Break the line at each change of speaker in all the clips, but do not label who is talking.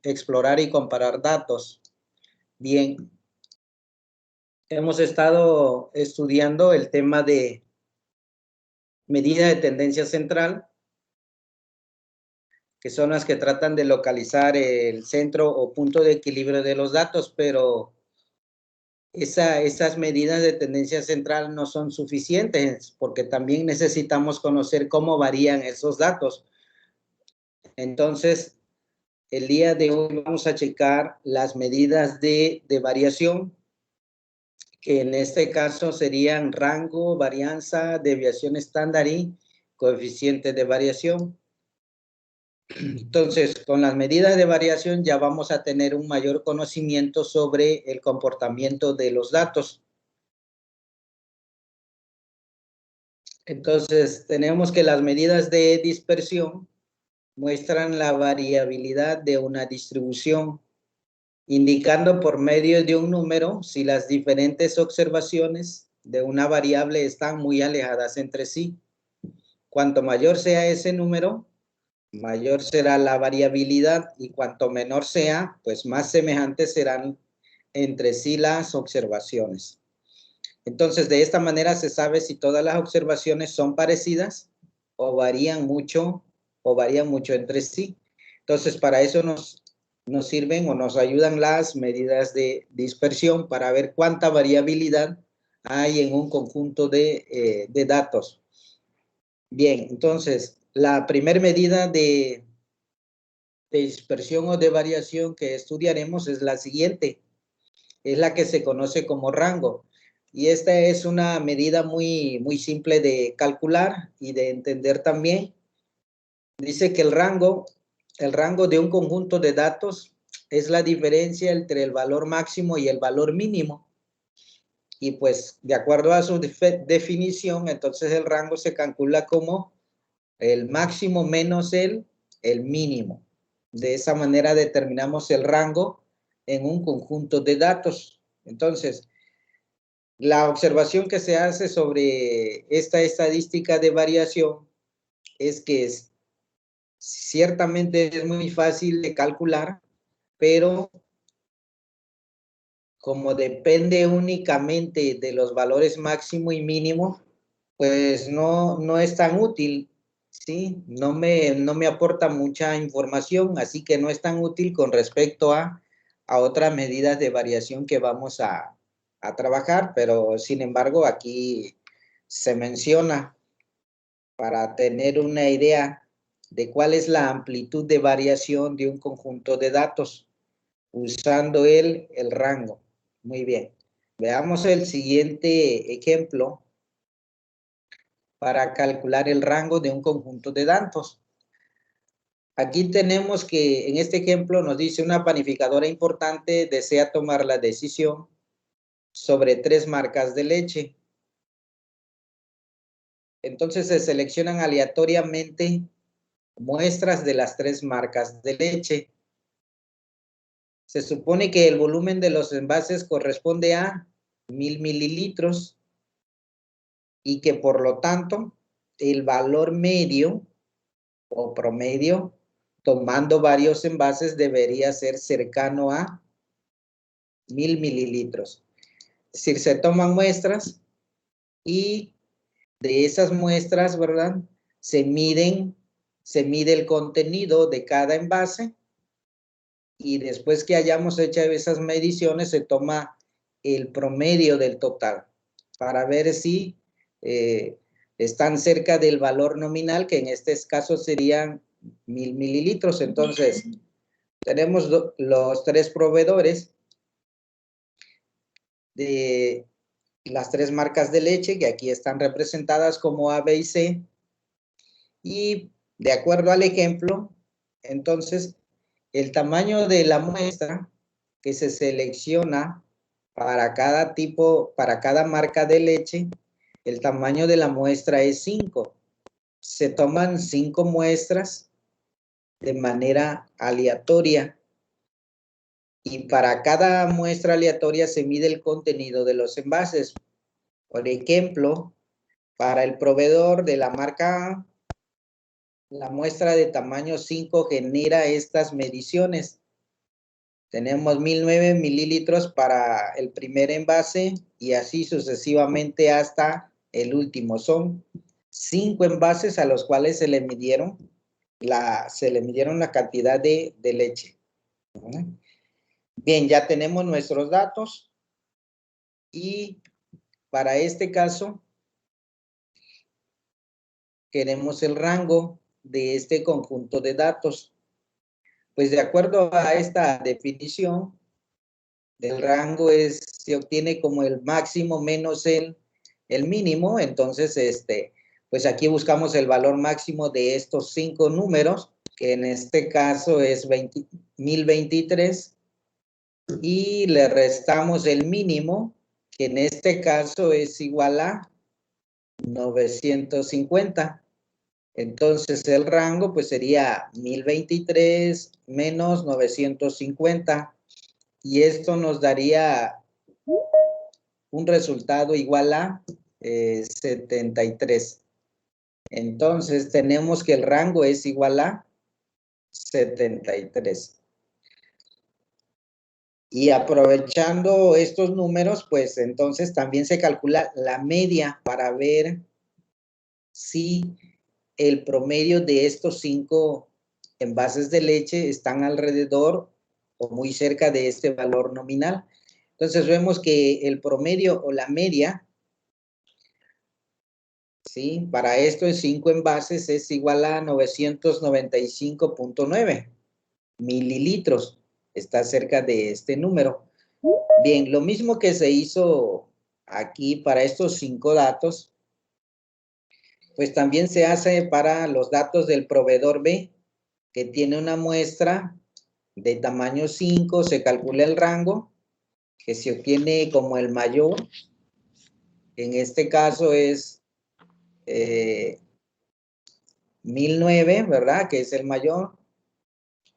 explorar y comparar datos. Bien, hemos estado estudiando el tema de medida de tendencia central, que son las que tratan de localizar el centro o punto de equilibrio de los datos, pero esas medidas de tendencia central no son suficientes porque también necesitamos conocer cómo varían esos datos. Entonces, el día de hoy vamos a checar las medidas de variación, que en este caso serían rango, varianza, desviación estándar y coeficiente de variación. Entonces, con las medidas de variación ya vamos a tener un mayor conocimiento sobre el comportamiento de los datos. Entonces, tenemos que las medidas de dispersión muestran la variabilidad de una distribución, indicando por medio de un número si las diferentes observaciones de una variable están muy alejadas entre sí. Cuanto mayor sea ese número, mayor será la variabilidad, y cuanto menor sea, pues más semejantes serán entre sí las observaciones. Entonces, de esta manera se sabe si todas las observaciones son parecidas o varían mucho entre sí. Entonces, para eso nos sirven o nos ayudan las medidas de dispersión para ver cuánta variabilidad hay en un conjunto de datos. Bien, entonces, la primera medida de dispersión o de variación que estudiaremos es la siguiente. Es la que se conoce como rango. Y esta es una medida muy simple de calcular y de entender también. Dice que el rango de un conjunto de datos es la diferencia entre el valor máximo y el valor mínimo. Y pues, de acuerdo a su definición, entonces el rango se calcula como el máximo menos el mínimo. De esa manera determinamos el rango en un conjunto de datos. Entonces, la observación que se hace sobre esta estadística de variación es que ciertamente es muy fácil de calcular, pero como depende únicamente de los valores máximo y mínimo, pues no es tan útil, ¿sí? No me aporta mucha información, así que no es tan útil con respecto a otras medidas de variación que vamos a trabajar, pero sin embargo aquí se menciona para tener una idea de cuál es la amplitud de variación de un conjunto de datos usando el rango. Muy bien. Veamos el siguiente ejemplo para calcular el rango de un conjunto de datos. Aquí tenemos que, en este ejemplo, nos dice una panificadora importante desea tomar la decisión sobre 3 marcas de leche. Entonces se seleccionan aleatoriamente muestras de las 3 marcas de leche. Se supone que el volumen de los envases corresponde a 1000 mililitros y que por lo tanto el valor medio o promedio tomando varios envases debería ser cercano a 1000 mililitros. Es decir, se toman muestras y de esas muestras, ¿verdad? Se mide el contenido de cada envase, y después que hayamos hecho esas mediciones se toma el promedio del total para ver si están cerca del valor nominal, que en este caso serían 1000 mililitros. Entonces, tenemos los 3 proveedores de las 3 marcas de leche, que aquí están representadas como A, B y C. Y de acuerdo al ejemplo, entonces, el tamaño de la muestra que se selecciona para cada marca de leche, el tamaño de la muestra es 5. Se toman 5 muestras de manera aleatoria, y para cada muestra aleatoria se mide el contenido de los envases. Por ejemplo, para el proveedor de la marca A, la muestra de tamaño 5 genera estas mediciones. Tenemos 1009 mililitros para el primer envase y así sucesivamente hasta el último. Son 5 envases a los cuales se le midieron la cantidad de leche. Bien, ya tenemos nuestros datos y para este caso queremos el rango de este conjunto de datos. Pues de acuerdo a esta definición, el rango se obtiene como el máximo menos el mínimo. Entonces, pues aquí buscamos el valor máximo de estos 5 números, que en este caso es 1023, y le restamos el mínimo, que en este caso es igual a 950. Entonces el rango pues sería 1023 menos 950. Y esto nos daría un resultado igual a 73. Entonces tenemos que el rango es igual a 73. Y aprovechando estos números, pues entonces también se calcula la media para ver si el promedio de estos 5 envases de leche están alrededor o muy cerca de este valor nominal. Entonces vemos que el promedio o la media, ¿sí? Para estos 5 envases es igual a 995.9 mililitros. Está cerca de este número. Bien, lo mismo que se hizo aquí para estos 5 datos, pues también se hace para los datos del proveedor B, que tiene una muestra de tamaño 5, se calcula el rango, que se obtiene como el mayor. En este caso es 1009, ¿verdad? Que es el mayor,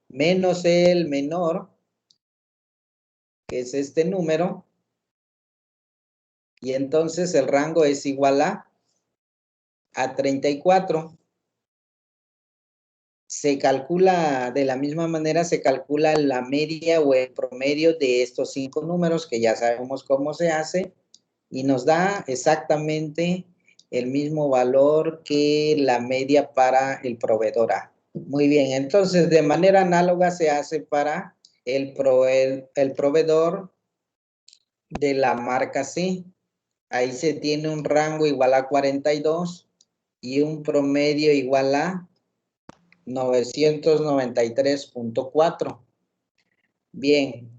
menos el menor, que es este número, y entonces el rango es igual a 34. Se calcula de la misma manera, se calcula la media o el promedio de estos 5 números, que ya sabemos cómo se hace, y nos da exactamente el mismo valor que la media para el proveedor A. Muy bien, entonces de manera análoga se hace para el proveedor de la marca C. Ahí se tiene un rango igual a 42 y un promedio igual a 993.4. Bien,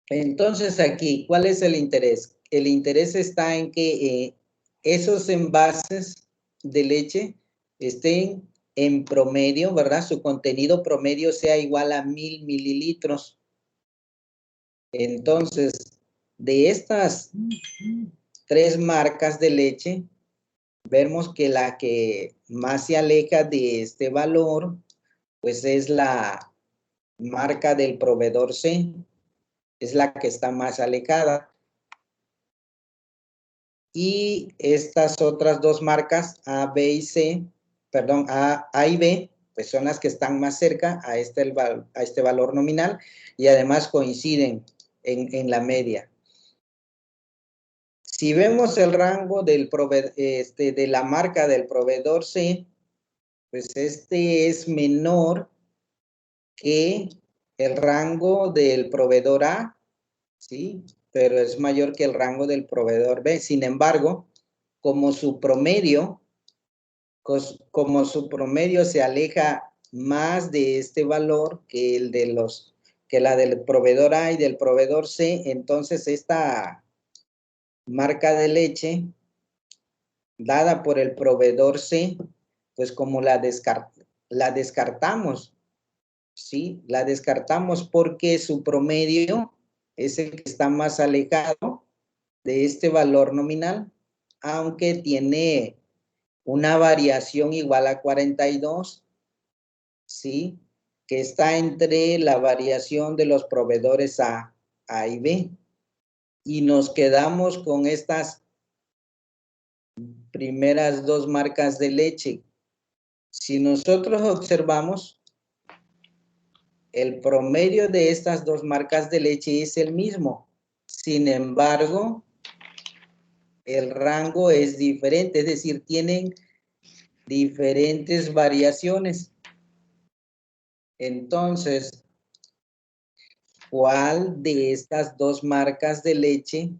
entonces aquí, ¿cuál es el interés? El interés está en que esos envases de leche estén en promedio, ¿verdad? Su contenido promedio sea igual a 1000 mililitros. Entonces, de estas 3 marcas de leche, vemos que la que más se aleja de este valor, pues es la marca del proveedor C, es la que está más alejada. Y estas otras 2 marcas, A, B y C, perdón, A y B, pues son las que están más cerca a este valor nominal y además coinciden en la media. Si vemos el rango del de la marca del proveedor C, pues este es menor que el rango del proveedor A, ¿sí? Pero es mayor que el rango del proveedor B. Sin embargo, como su promedio se aleja más de este valor que el de que la del proveedor A y del proveedor C, entonces esta marca de leche dada por el proveedor C, pues como la descartamos, ¿sí? La descartamos porque su promedio es el que está más alejado de este valor nominal, aunque tiene una variación igual a 42, ¿sí? Que está entre la variación de los proveedores A y B. Y nos quedamos con estas primeras 2 marcas de leche. Si nosotros observamos, el promedio de estas dos marcas de leche es el mismo. Sin embargo, el rango es diferente, es decir, tienen diferentes variaciones. Entonces, ¿cuál de estas dos marcas de leche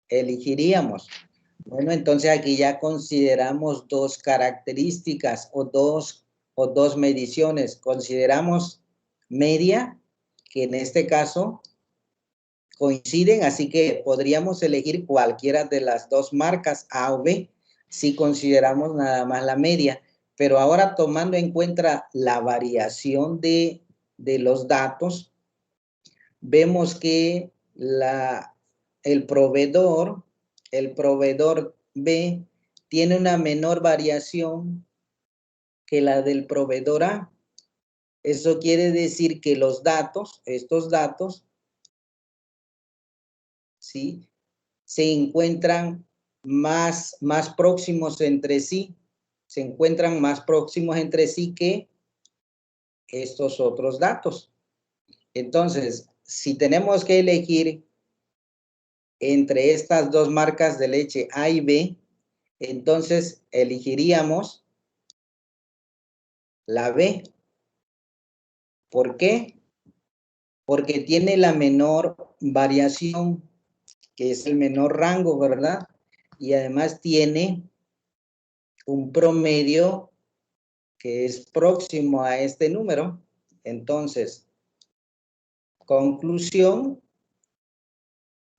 elegiríamos? Bueno, entonces aquí ya consideramos dos características o dos mediciones. Consideramos media, que en este caso coinciden, así que podríamos elegir cualquiera de las dos marcas, A o B, si consideramos nada más la media. Pero ahora tomando en cuenta la variación de los datos, vemos que el proveedor B tiene una menor variación que la del proveedor A. Eso quiere decir que estos datos, ¿sí?, se encuentran más próximos entre sí, que estos otros datos. Entonces, si tenemos que elegir entre estas dos marcas de leche A y B, entonces elegiríamos la B. ¿Por qué? Porque tiene la menor variación, que es el menor rango, ¿verdad? Y además tiene un promedio que es próximo a este número. Entonces, conclusión,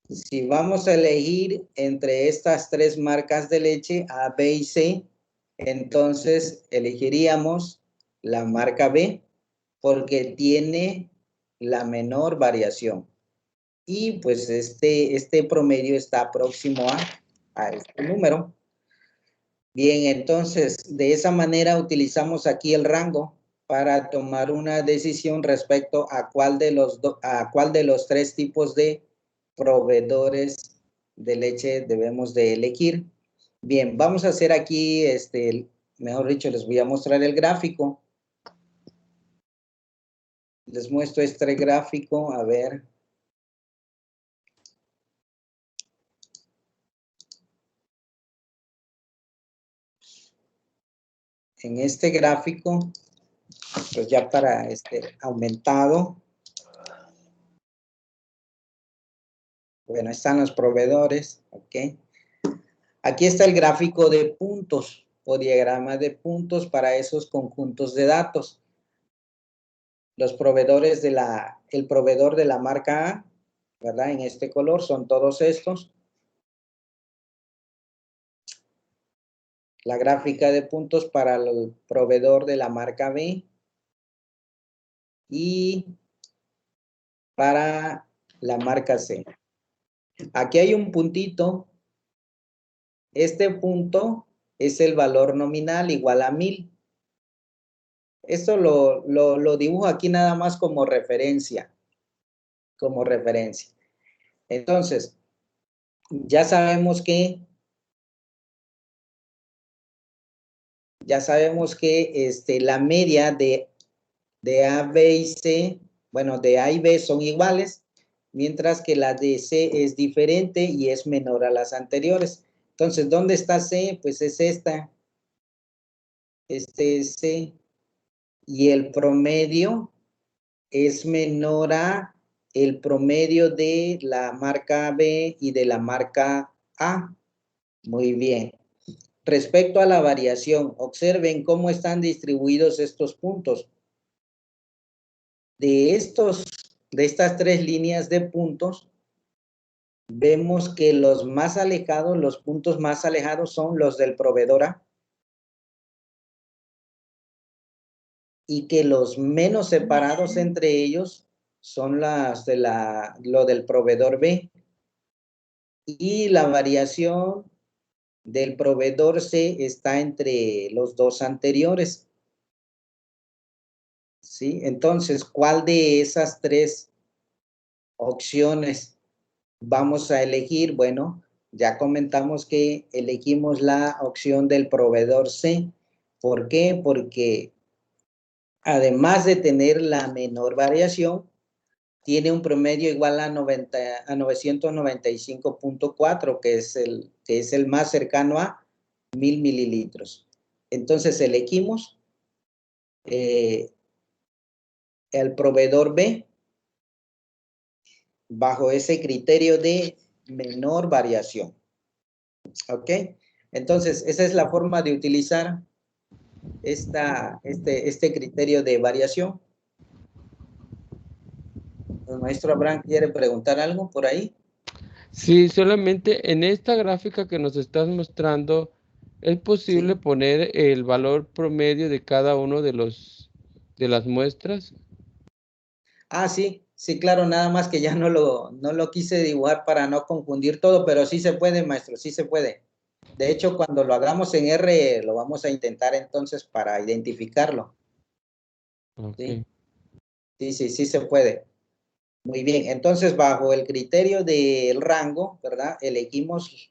si vamos a elegir entre estas tres marcas de leche, A, B y C, entonces elegiríamos la marca B porque tiene la menor variación. Y pues este promedio está próximo a este número. Bien, entonces de esa manera utilizamos aquí el rango para tomar una decisión respecto a cuál de los tres tipos de proveedores de leche debemos de elegir. Bien, vamos a hacer aquí, mejor dicho, les voy a mostrar el gráfico. Les muestro este gráfico, a ver. En este gráfico, pues ya para aumentado. Bueno, están los proveedores, ¿ok? Aquí está el gráfico de puntos o diagrama de puntos para esos conjuntos de datos. Los proveedores el proveedor de la marca A, ¿verdad? En este color son todos estos. La gráfica de puntos para el proveedor de la marca B. Y para la marca C. Aquí hay un puntito. Este punto es el valor nominal igual a 1000. Esto lo dibujo aquí nada más como referencia. Entonces, ya sabemos que la media de A, B y C, bueno, de A y B son iguales, mientras que la de C es diferente y es menor a las anteriores. Entonces, ¿dónde está C? Pues es esta. Este es C. Y el promedio es menor a el promedio de la marca B y de la marca A. Muy bien. Respecto a la variación, observen cómo están distribuidos estos puntos. De estas tres líneas de puntos, vemos que los puntos más alejados son los del proveedor A. Y que los menos separados entre ellos son lo del proveedor B. Y la variación del proveedor C está entre los dos anteriores. ¿Sí? Entonces, ¿cuál de esas tres opciones vamos a elegir? Bueno, ya comentamos que elegimos la opción del proveedor C. ¿Por qué? Porque además de tener la menor variación, tiene un promedio igual a 995.4, que es el más cercano a 1000 mililitros. Entonces elegimos el proveedor B bajo ese criterio de menor variación. ¿Ok? Entonces, esa es la forma de utilizar este criterio de variación. ¿El maestro Abraham quiere preguntar algo por ahí?
Sí, solamente en esta gráfica que nos estás mostrando, ¿es posible
Sí.
poner el valor promedio de cada uno de las muestras?
Ah, sí, sí, claro, nada más que ya no lo quise dibujar para no confundir todo, pero sí se puede, maestro, sí se puede. De hecho, cuando lo hagamos en R, lo vamos a intentar entonces para identificarlo.
Ok.
Sí, sí, sí, sí se puede. Muy bien, entonces bajo el criterio del rango, ¿verdad? Elegimos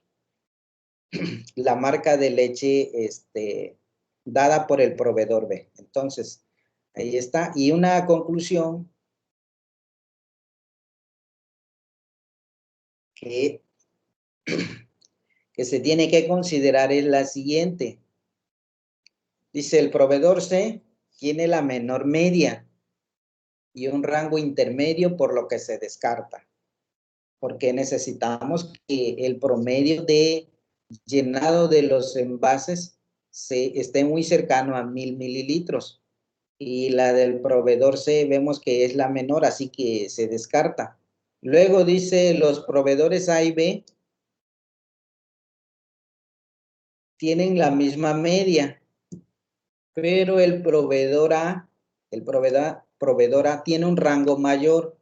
la marca de leche dada por el proveedor B. Entonces, ahí está. Y una conclusión que se tiene que considerar es la siguiente. Dice, el proveedor C tiene la menor media y un rango intermedio, por lo que se descarta. Porque necesitamos que el promedio de llenado de los envases esté muy cercano a 1000 mililitros. Y la del proveedor C vemos que es la menor, así que se descarta. Luego dice, los proveedores A y B tienen la misma media, pero el proveedor A, proveedor A tiene un rango mayor,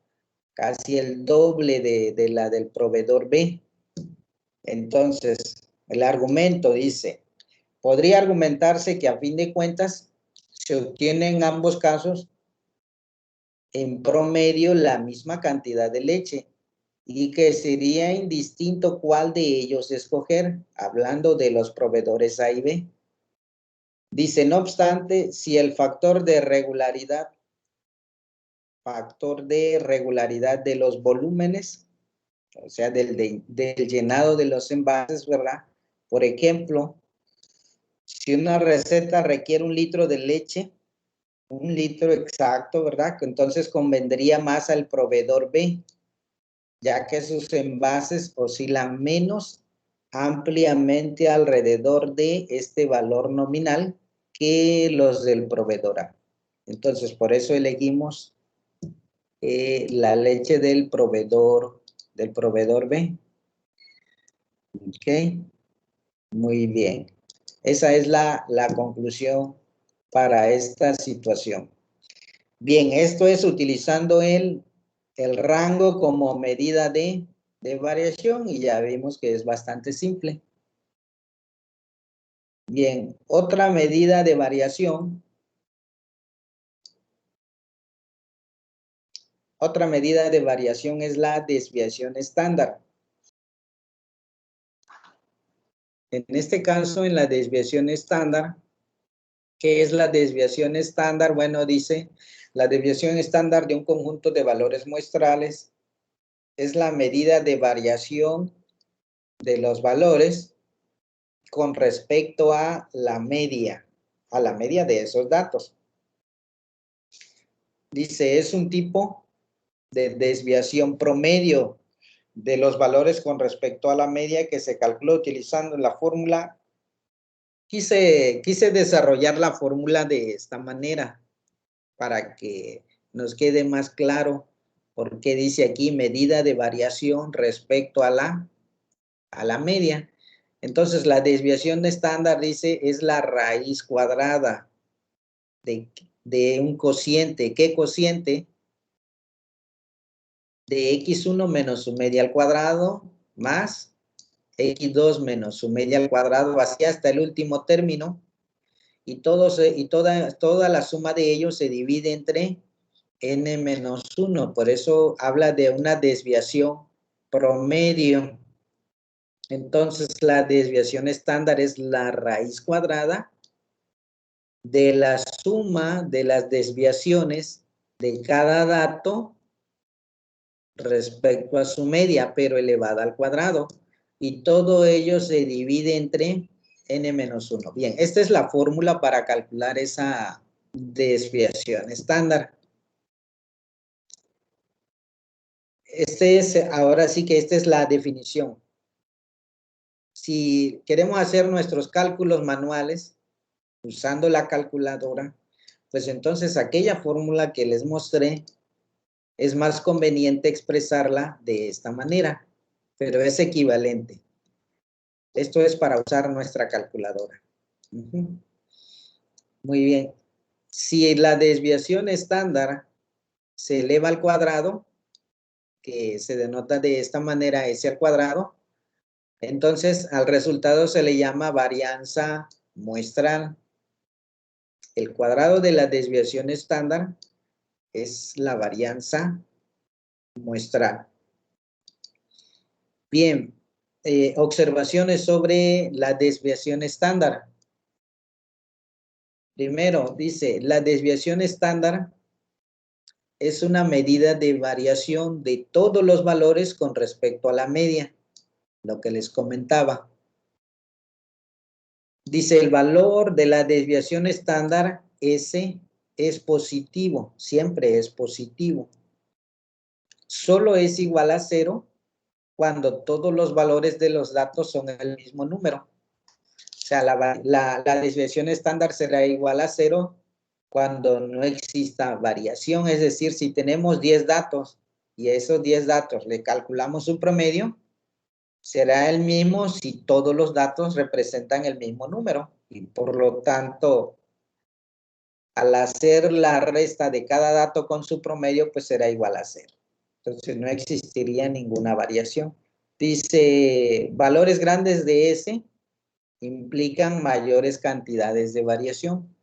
casi el doble de la del proveedor B. Entonces, el argumento dice, podría argumentarse que a fin de cuentas se obtiene en ambos casos en promedio la misma cantidad de leche y que sería indistinto cuál de ellos escoger, hablando de los proveedores A y B. Dice, no obstante, si el factor de regularidad de los volúmenes, o sea, del llenado de los envases, ¿verdad? Por ejemplo, si una receta requiere 1 litro de leche, 1 litro exacto, ¿verdad? Entonces convendría más al proveedor B, ya que sus envases oscilan menos ampliamente alrededor de este valor nominal que los del proveedor A. Entonces, por eso elegimos la leche del proveedor B. Ok, muy bien. Esa es la conclusión para esta situación. Bien, esto es utilizando el rango como medida de variación y ya vimos que es bastante simple. Bien, otra medida de variación. Otra medida de variación es la desviación estándar. En este caso, en la desviación estándar, ¿qué es la desviación estándar? Bueno, dice, la desviación estándar de un conjunto de valores muestrales es la medida de variación de los valores con respecto a la media de esos datos. Dice, es un tipo de desviación promedio de los valores con respecto a la media que se calcula utilizando la fórmula. Quise desarrollar la fórmula de esta manera para que nos quede más claro por qué dice aquí medida de variación respecto a la media. Entonces, la desviación estándar, dice, es la raíz cuadrada de un cociente. ¿Qué cociente? De x1 menos su media al cuadrado más x2 menos su media al cuadrado, así hasta el último término. Y toda la suma de ellos se divide entre n menos 1. Por eso habla de una desviación promedio. Entonces, la desviación estándar es la raíz cuadrada de la suma de las desviaciones de cada dato respecto a su media, pero elevada al cuadrado. Y todo ello se divide entre n-1. Bien, esta es la fórmula para calcular esa desviación estándar. Ahora sí que esta es la definición. Si queremos hacer nuestros cálculos manuales usando la calculadora, pues entonces aquella fórmula que les mostré es más conveniente expresarla de esta manera, pero es equivalente. Esto es para usar nuestra calculadora. Muy bien. Si la desviación estándar se eleva al cuadrado, que se denota de esta manera s al cuadrado, entonces al resultado se le llama varianza muestral. El cuadrado de la desviación estándar es la varianza muestral. Bien, observaciones sobre la desviación estándar. Primero, dice, la desviación estándar es una medida de variación de todos los valores con respecto a la media, lo que les comentaba. Dice, el valor de la desviación estándar S es positivo, siempre es positivo. Solo es igual a 0 cuando todos los valores de los datos son el mismo número. O sea, la desviación estándar será igual a 0 cuando no exista variación. Es decir, si tenemos 10 datos y a esos 10 datos le calculamos un promedio, será el mismo si todos los datos representan el mismo número. Y por lo tanto, al hacer la resta de cada dato con su promedio, pues será igual a 0. Entonces no existiría ninguna variación. Dice, valores grandes de S implican mayores cantidades de variación.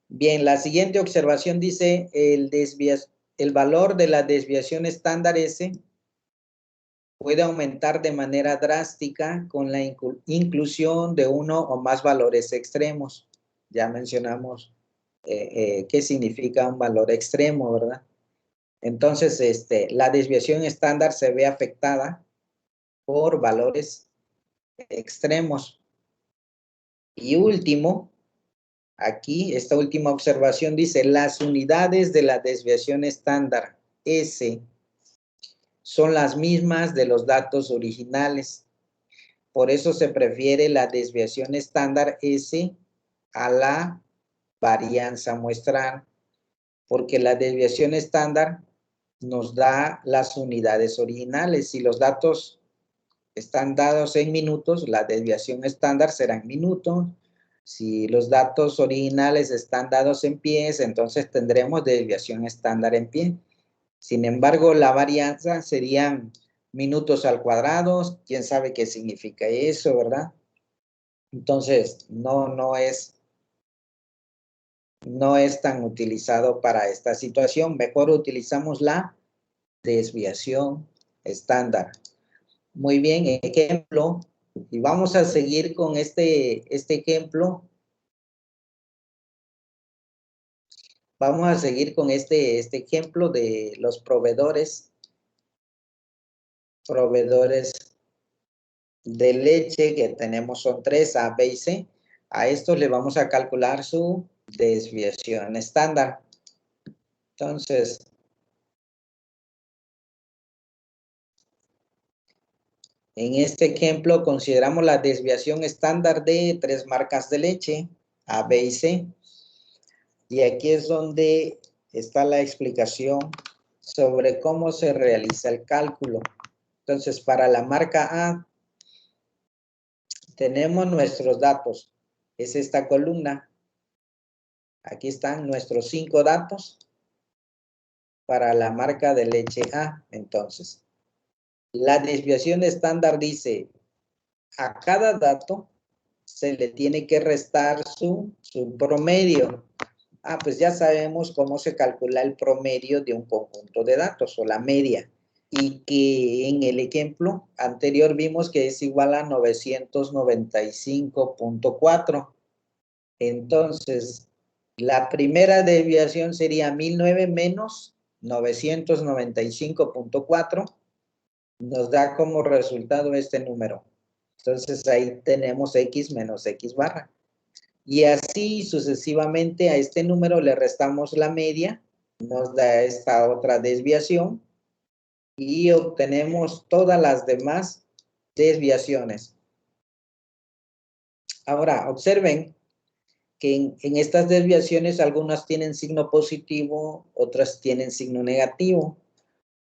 Bien, la siguiente observación dice, el valor de la desviación estándar S puede aumentar de manera drástica con la inclusión de uno o más valores extremos. Ya mencionamos qué significa un valor extremo, ¿verdad? Entonces, la desviación estándar se ve afectada por valores extremos. Y último, aquí, esta última observación dice, las unidades de la desviación estándar S son las mismas de los datos originales. Por eso se prefiere la desviación estándar S a la varianza muestral, porque la desviación estándar nos da las unidades originales. Si los datos están dados en minutos, la desviación estándar será en minutos. Si los datos originales están dados en pies, entonces tendremos desviación estándar en pie. Sin embargo, la varianza serían minutos al cuadrado. ¿Quién sabe qué significa eso, verdad? Entonces, no es tan utilizado para esta situación. Mejor utilizamos la desviación estándar. Muy bien, ejemplo. Y vamos a seguir con este ejemplo. Vamos a seguir con este ejemplo de los proveedores de leche que tenemos, son 3, A, B y C. A estos le vamos a calcular su desviación estándar. Entonces, en este ejemplo consideramos la desviación estándar de 3 marcas de leche, A, B y C. Y aquí es donde está la explicación sobre cómo se realiza el cálculo. Entonces, para la marca A, tenemos nuestros datos. Es esta columna. Aquí están nuestros 5 datos para la marca de leche A. Entonces, la desviación estándar dice, a cada dato se le tiene que restar su promedio. Pues ya sabemos cómo se calcula el promedio de un conjunto de datos o la media. y que en el ejemplo anterior vimos que es igual a 995.4. Entonces, la primera desviación sería 1009 menos 995.4. Nos da como resultado este número. Entonces, ahí tenemos x menos x barra. Y así sucesivamente a este número le restamos la media, nos da esta otra desviación y obtenemos todas las demás desviaciones. Ahora, observen que en estas desviaciones algunas tienen signo positivo, otras tienen signo negativo.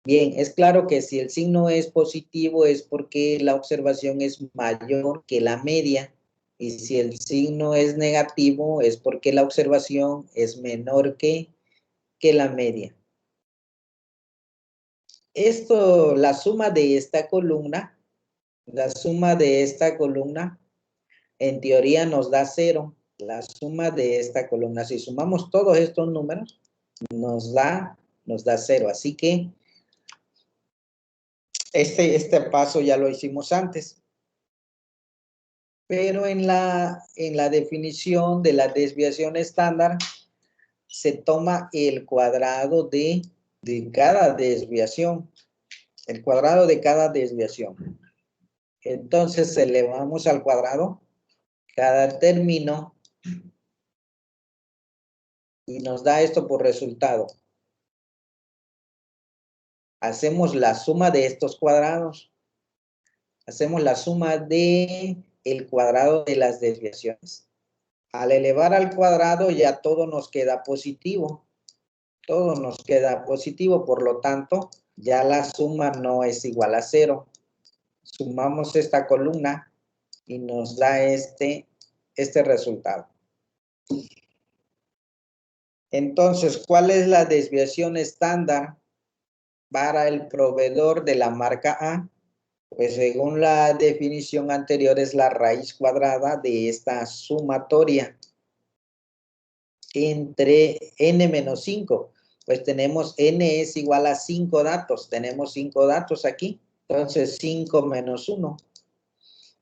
Bien, es claro que si el signo es positivo es porque la observación es mayor que la media. Y si el signo es negativo es porque la observación es menor que la media. Esto, la suma de esta columna, en teoría nos da 0. La suma de esta columna, si sumamos todos estos números, nos da 0. Así que este paso ya lo hicimos antes. Pero en la definición de la desviación estándar se toma el cuadrado de cada desviación. El cuadrado de cada desviación. Entonces elevamos al cuadrado cada término y nos da esto por resultado. Hacemos la suma de estos cuadrados. Hacemos la suma de el cuadrado de las desviaciones. Al elevar al cuadrado ya todo nos queda positivo. Todo nos queda positivo, por lo tanto, ya la suma no es igual a 0. Sumamos esta columna y nos da este resultado. Entonces, ¿cuál es la desviación estándar para el proveedor de la marca A? Pues según la definición anterior es la raíz cuadrada de esta sumatoria entre n menos 5. Pues tenemos n es igual a 5 datos. Tenemos 5 datos aquí. Entonces 5 menos 1.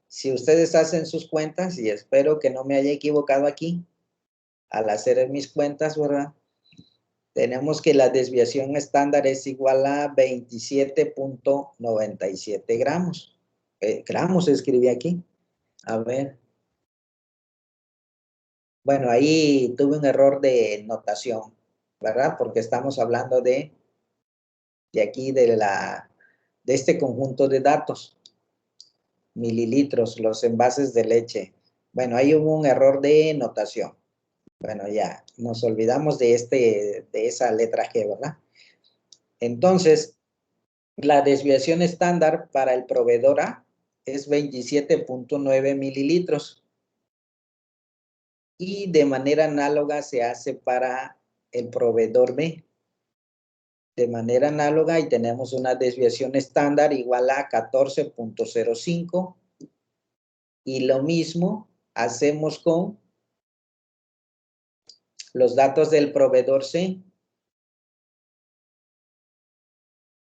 Si ustedes hacen sus cuentas, y espero que no me haya equivocado aquí, al hacer mis cuentas, ¿verdad? Tenemos que la desviación estándar es igual a 27.97 gramos. Gramos escribí aquí. A ver. Bueno, ahí tuve un error de notación, ¿verdad? Porque estamos hablando de aquí, de este conjunto de datos. Mililitros, los envases de leche. Bueno, ahí hubo un error de notación. Bueno, ya, nos olvidamos de esa letra G, ¿verdad? Entonces, la desviación estándar para el proveedor A es 27.9 mililitros. Y de manera análoga se hace para el proveedor B. De manera análoga y tenemos una desviación estándar igual a 14.05. Y lo mismo hacemos con los datos del proveedor C.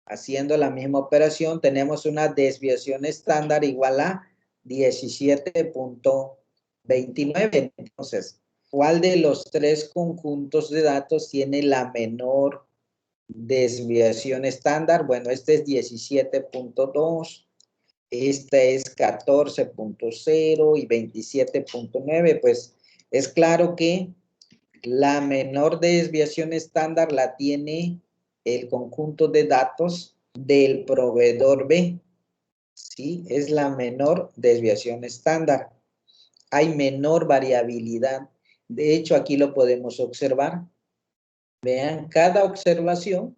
Haciendo la misma operación, tenemos una desviación estándar igual a 17.29. Entonces, ¿cuál de los tres conjuntos de datos tiene la menor desviación estándar? Bueno, este es 17.2, esta es 14.0 y 27.9. Pues es claro que la menor desviación estándar la tiene el conjunto de datos del proveedor B. ¿Sí? Es la menor desviación estándar. Hay menor variabilidad. De hecho, aquí lo podemos observar. Vean, a cada observación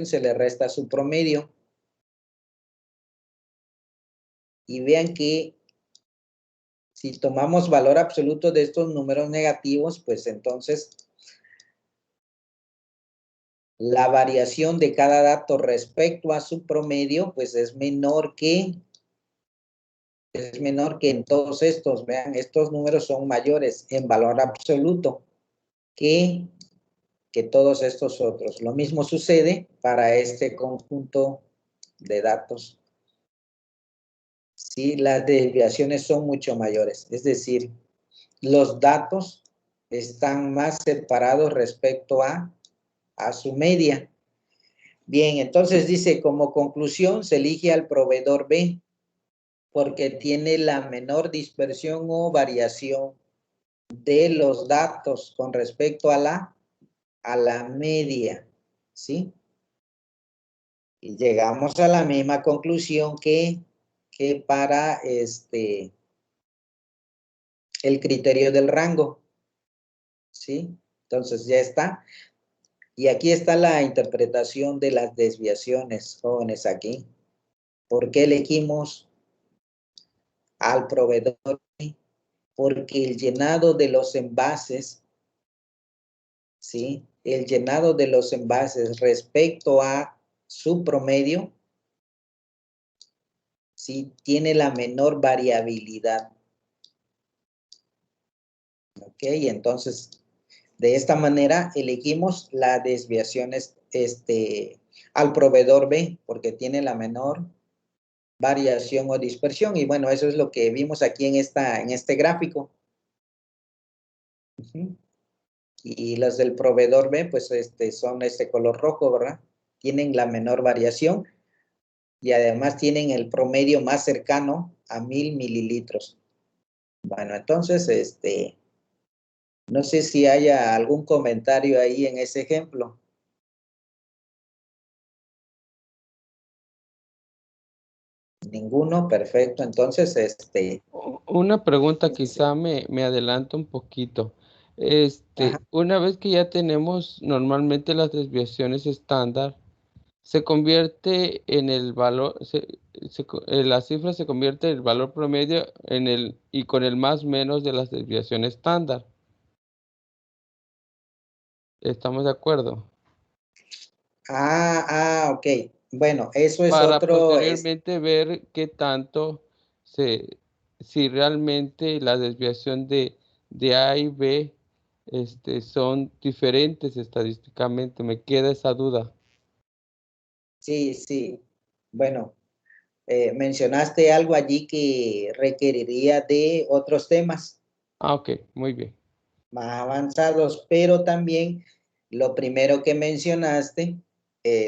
se le resta su promedio. Y vean que si tomamos valor absoluto de estos números negativos, pues entonces la variación de cada dato respecto a su promedio, pues es menor que en todos estos. Vean, estos números son mayores en valor absoluto que que todos estos otros. Lo mismo sucede para este conjunto de datos. Sí, las desviaciones son mucho mayores, es decir, los datos están más separados respecto a su media. Bien, entonces dice, como conclusión, se elige al proveedor B porque tiene la menor dispersión o variación de los datos con respecto a la media, ¿sí? Y llegamos a la misma conclusión que para el criterio del rango, ¿sí? Entonces ya está. Y aquí está la interpretación de las desviaciones, jóvenes, aquí. ¿Por qué elegimos al proveedor? Porque el llenado de los envases, ¿sí? El llenado de los envases respecto a su promedio, ¿sí? Tiene la menor variabilidad. ¿Ok? Entonces, de esta manera elegimos la desviación al proveedor B, porque tiene la menor variación o dispersión. Y bueno, eso es lo que vimos aquí en este gráfico. Y los del proveedor B, pues son este color rojo, ¿verdad? Tienen la menor variación y además tienen el promedio más cercano a 1000 mililitros. Bueno, entonces, no sé si haya algún comentario ahí en ese ejemplo. Ninguno, perfecto. Entonces,
Una pregunta, quizá me adelanto un poquito.
ajá.
Una vez que ya tenemos normalmente las desviaciones estándar, se convierte en el valor, la cifra se convierte en el valor promedio y con el más menos de las desviaciones estándar. ¿Estamos de acuerdo?
Ok. Bueno, eso es
Para
otro,
posteriormente ver qué tanto si realmente la desviación de A y B son diferentes estadísticamente. Me queda esa duda.
sí, sí. Bueno, mencionaste algo allí que requeriría de otros temas
Ah, ok, muy bien.
más avanzados, pero también lo primero que mencionaste,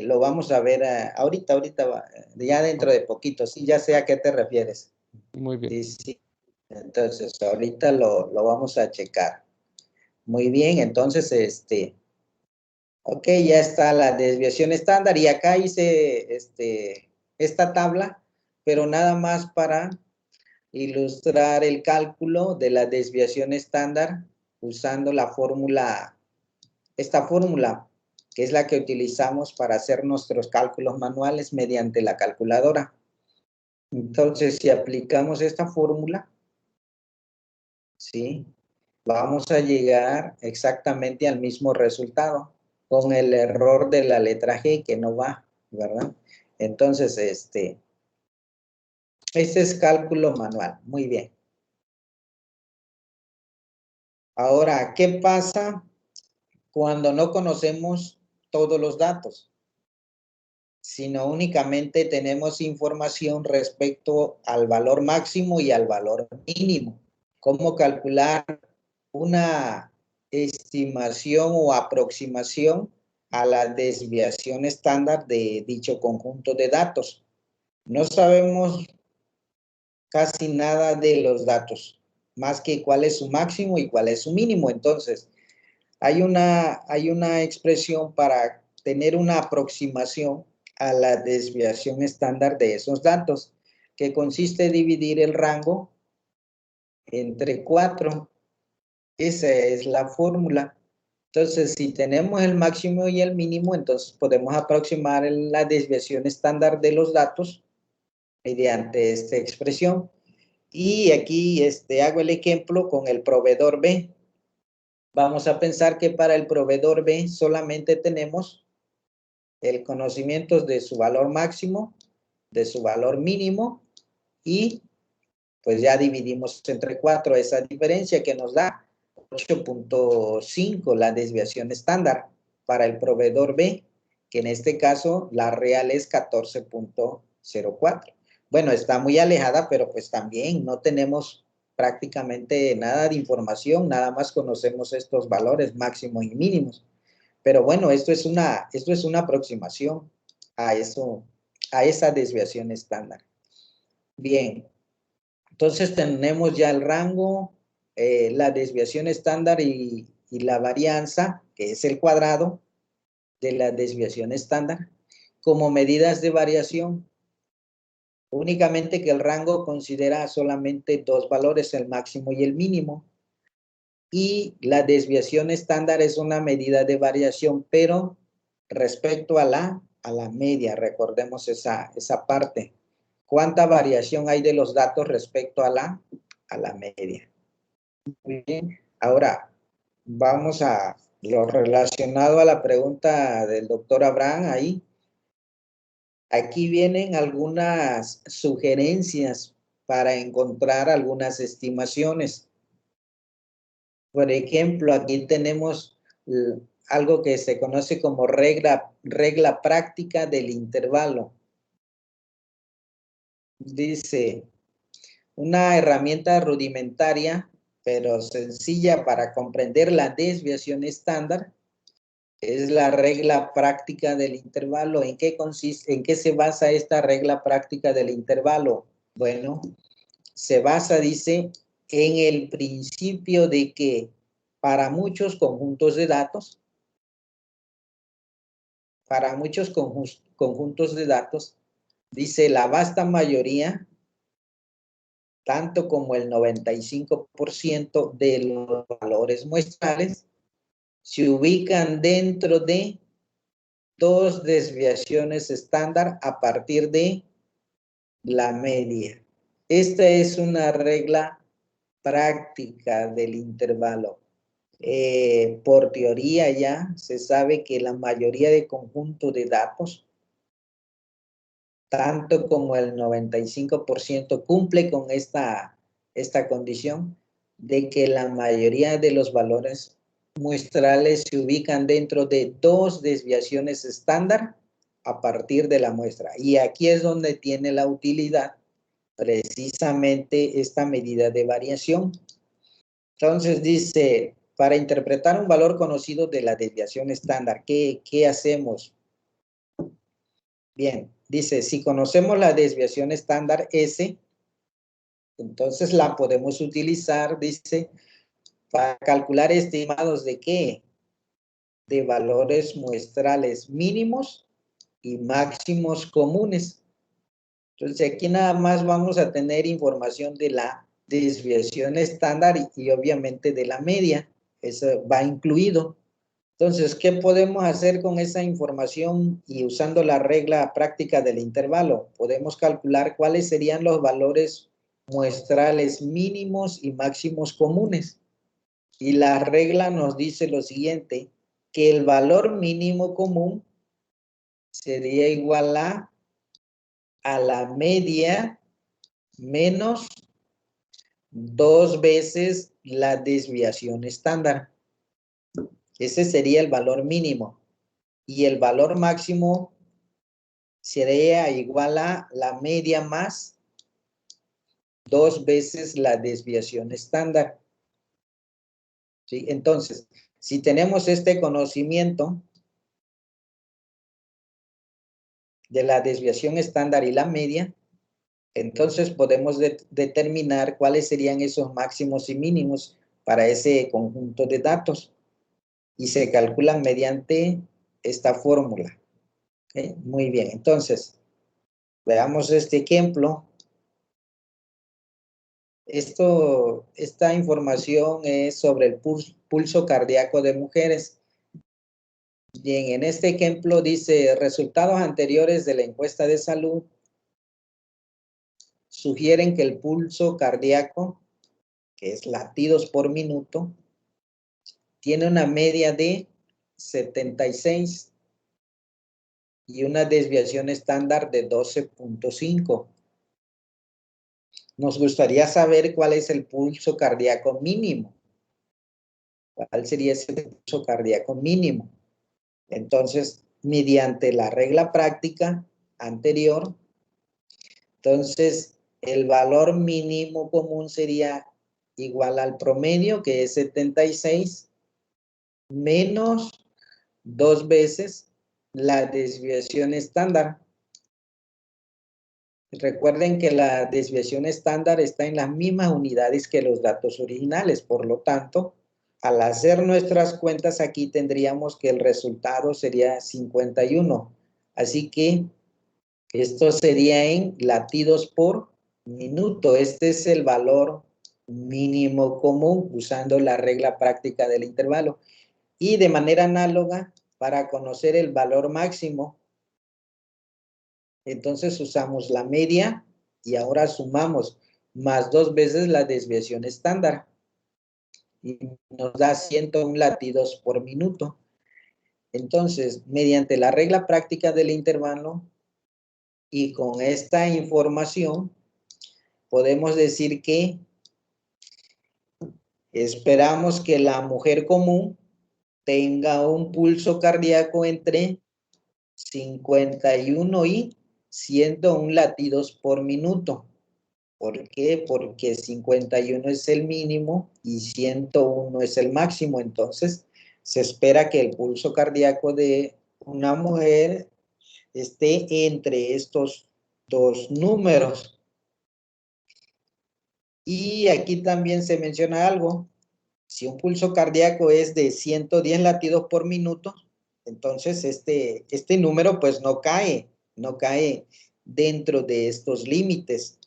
lo vamos a ver ahorita, ya dentro de poquito, sí, ya sé a qué te refieres.
Muy bien.
Sí, sí. Entonces, ahorita lo vamos a checar. Muy bien, entonces, ok, ya está la desviación estándar y acá hice esta tabla, pero nada más para ilustrar el cálculo de la desviación estándar usando esta fórmula, que es la que utilizamos para hacer nuestros cálculos manuales mediante la calculadora. Entonces, si aplicamos esta fórmula, ¿sí? Vamos a llegar exactamente al mismo resultado, con el error de la letra G que no va, ¿verdad? Entonces, este es cálculo manual. Muy bien. Ahora, ¿qué pasa cuando no conocemos todos los datos? Sino únicamente tenemos información respecto al valor máximo y al valor mínimo. ¿Cómo calcular una estimación o aproximación a la desviación estándar de dicho conjunto de datos? No sabemos casi nada de los datos, más que cuál es su máximo y cuál es su mínimo. Entonces, hay una expresión para tener una aproximación a la desviación estándar de esos datos, que consiste en dividir el rango entre 4. Esa es la fórmula. Entonces, si tenemos el máximo y el mínimo, entonces podemos aproximar la desviación estándar de los datos mediante esta expresión. Y aquí hago el ejemplo con el proveedor B. Vamos a pensar que para el proveedor B solamente tenemos el conocimiento de su valor máximo, de su valor mínimo y pues ya dividimos entre 4 esa diferencia que nos da 8.5 la desviación estándar. para el proveedor B, que en este caso la real es 14.04. Bueno, está muy alejada, pero pues también no tenemos prácticamente nada de información, nada más conocemos estos valores máximos y mínimos. Pero bueno, esto es una aproximación a esa desviación estándar. Bien, entonces tenemos ya el rango, la desviación estándar y la varianza, que es el cuadrado de la desviación estándar, como medidas de variación. Únicamente que el rango considera solamente dos valores, el máximo y el mínimo. Y la desviación estándar es una medida de variación, pero respecto a la media, recordemos esa parte. ¿Cuánta variación hay de los datos respecto a la media? Muy bien. Ahora, vamos a lo relacionado a la pregunta del doctor Abraham ahí. Aquí vienen algunas sugerencias para encontrar algunas estimaciones. Por ejemplo, aquí tenemos algo que se conoce como regla práctica del intervalo. Dice, una herramienta rudimentaria, pero sencilla para comprender la desviación estándar, es la regla práctica del intervalo. ¿En qué consiste? ¿En qué se basa esta regla práctica del intervalo? Bueno, se basa, dice, en el principio de que para muchos conjuntos de datos, dice la vasta mayoría, tanto como el 95% de los valores muestrales, se ubican dentro de dos desviaciones estándar a partir de la media. Esta es una regla práctica del intervalo. Por teoría ya se sabe que la mayoría de conjuntos de datos, tanto como el 95%, cumple con esta condición de que la mayoría de los valores muestrales se ubican dentro de dos desviaciones estándar a partir de la muestra. Y aquí es donde tiene la utilidad precisamente esta medida de variación. Entonces dice, para interpretar un valor conocido de la desviación estándar, ¿qué hacemos? Bien, dice, si conocemos la desviación estándar S, entonces la podemos utilizar, dice, para calcular estimados de ¿qué? De valores muestrales mínimos y máximos comunes. Entonces aquí nada más vamos a tener información de la desviación estándar y obviamente de la media. Eso va incluido. Entonces, ¿qué podemos hacer con esa información y usando la regla práctica del intervalo? Podemos calcular cuáles serían los valores muestrales mínimos y máximos comunes. Y la regla nos dice lo siguiente, que el valor mínimo común sería igual a la media menos 2 veces la desviación estándar. Ese sería el valor mínimo. Y el valor máximo sería igual a la media más 2 veces la desviación estándar. ¿Sí? Entonces, si tenemos este conocimiento de la desviación estándar y la media, entonces podemos determinar cuáles serían esos máximos y mínimos para ese conjunto de datos. Y se calculan mediante esta fórmula. ¿Okay? Muy bien, entonces, veamos este ejemplo. Esta información es sobre el pulso cardíaco de mujeres. Bien, en este ejemplo dice, resultados anteriores de la encuesta de salud sugieren que el pulso cardíaco, que es latidos por minuto, tiene una media de 76 y una desviación estándar de 12.5. Nos gustaría saber cuál es el pulso cardíaco mínimo. ¿Cuál sería ese pulso cardíaco mínimo? Entonces, mediante la regla práctica anterior, entonces el valor mínimo común sería igual al promedio, que es 76, menos 2 veces la desviación estándar. Recuerden que la desviación estándar está en las mismas unidades que los datos originales, por lo tanto, al hacer nuestras cuentas aquí tendríamos que el resultado sería 51. Así que esto sería en latidos por minuto. Este es el valor mínimo común usando la regla práctica del intervalo. Y de manera análoga, para conocer el valor máximo, entonces usamos la media y ahora sumamos más 2 veces la desviación estándar y nos da 101 latidos por minuto. Entonces, mediante la regla práctica del intervalo y con esta información, podemos decir que esperamos que la mujer común tenga un pulso cardíaco entre 51 y 101 latidos por minuto. ¿Por qué? Porque 51 es el mínimo y 101 es el máximo. Entonces, se espera que el pulso cardíaco de una mujer esté entre estos dos números. Y aquí también se menciona algo. Si un pulso cardíaco es de 110 latidos por minuto, entonces este número pues no cae dentro de estos límites.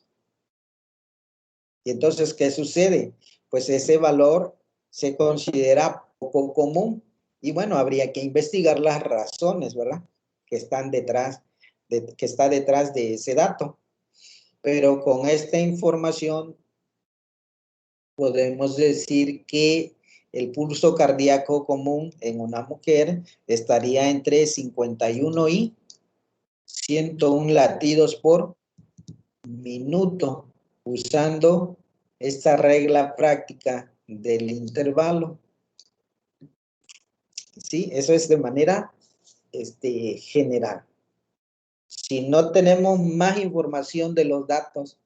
Y entonces, ¿qué sucede? Pues ese valor se considera poco común y bueno, habría que investigar las razones, ¿verdad? Que están detrás, que está detrás de ese dato. Pero con esta información podemos decir que el pulso cardíaco común en una mujer estaría entre 51 y 101 latidos por minuto, usando esta regla práctica del intervalo. Sí, eso es de manera general. Si no tenemos más información de los datos,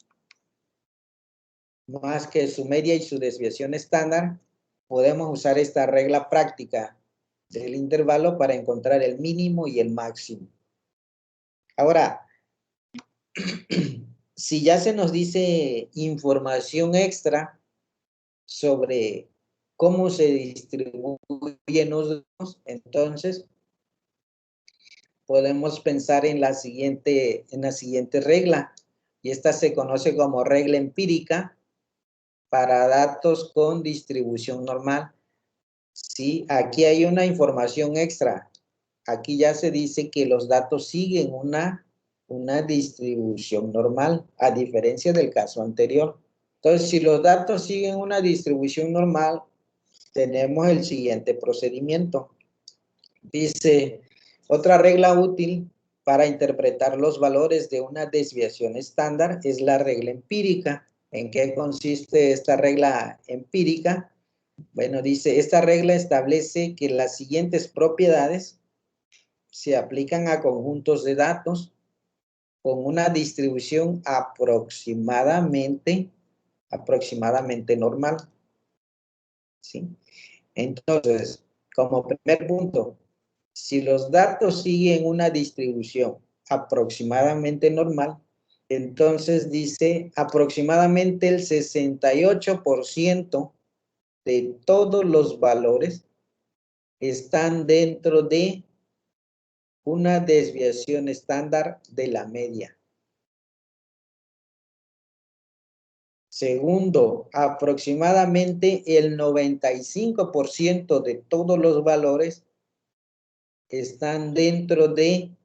más que su media y su desviación estándar, podemos usar esta regla práctica del intervalo para encontrar el mínimo y el máximo. Ahora, si ya se nos dice información extra sobre cómo se distribuyen los datos, entonces podemos pensar en la siguiente regla, y esta se conoce como regla empírica para datos con distribución normal. Sí, aquí hay una información extra. Aquí ya se dice que los datos siguen una distribución normal, a diferencia del caso anterior. Entonces, si los datos siguen una distribución normal, tenemos el siguiente procedimiento. Dice, otra regla útil para interpretar los valores de una desviación estándar es la regla empírica. ¿En qué consiste esta regla empírica? Bueno, dice, esta regla establece que las siguientes propiedades se aplican a conjuntos de datos con una distribución aproximadamente normal. ¿Sí? Entonces, como primer punto, si los datos siguen una distribución aproximadamente normal, entonces dice aproximadamente el 68% de todos los valores están dentro de una desviación estándar de la media. Segundo, aproximadamente el 95% de todos los valores están dentro de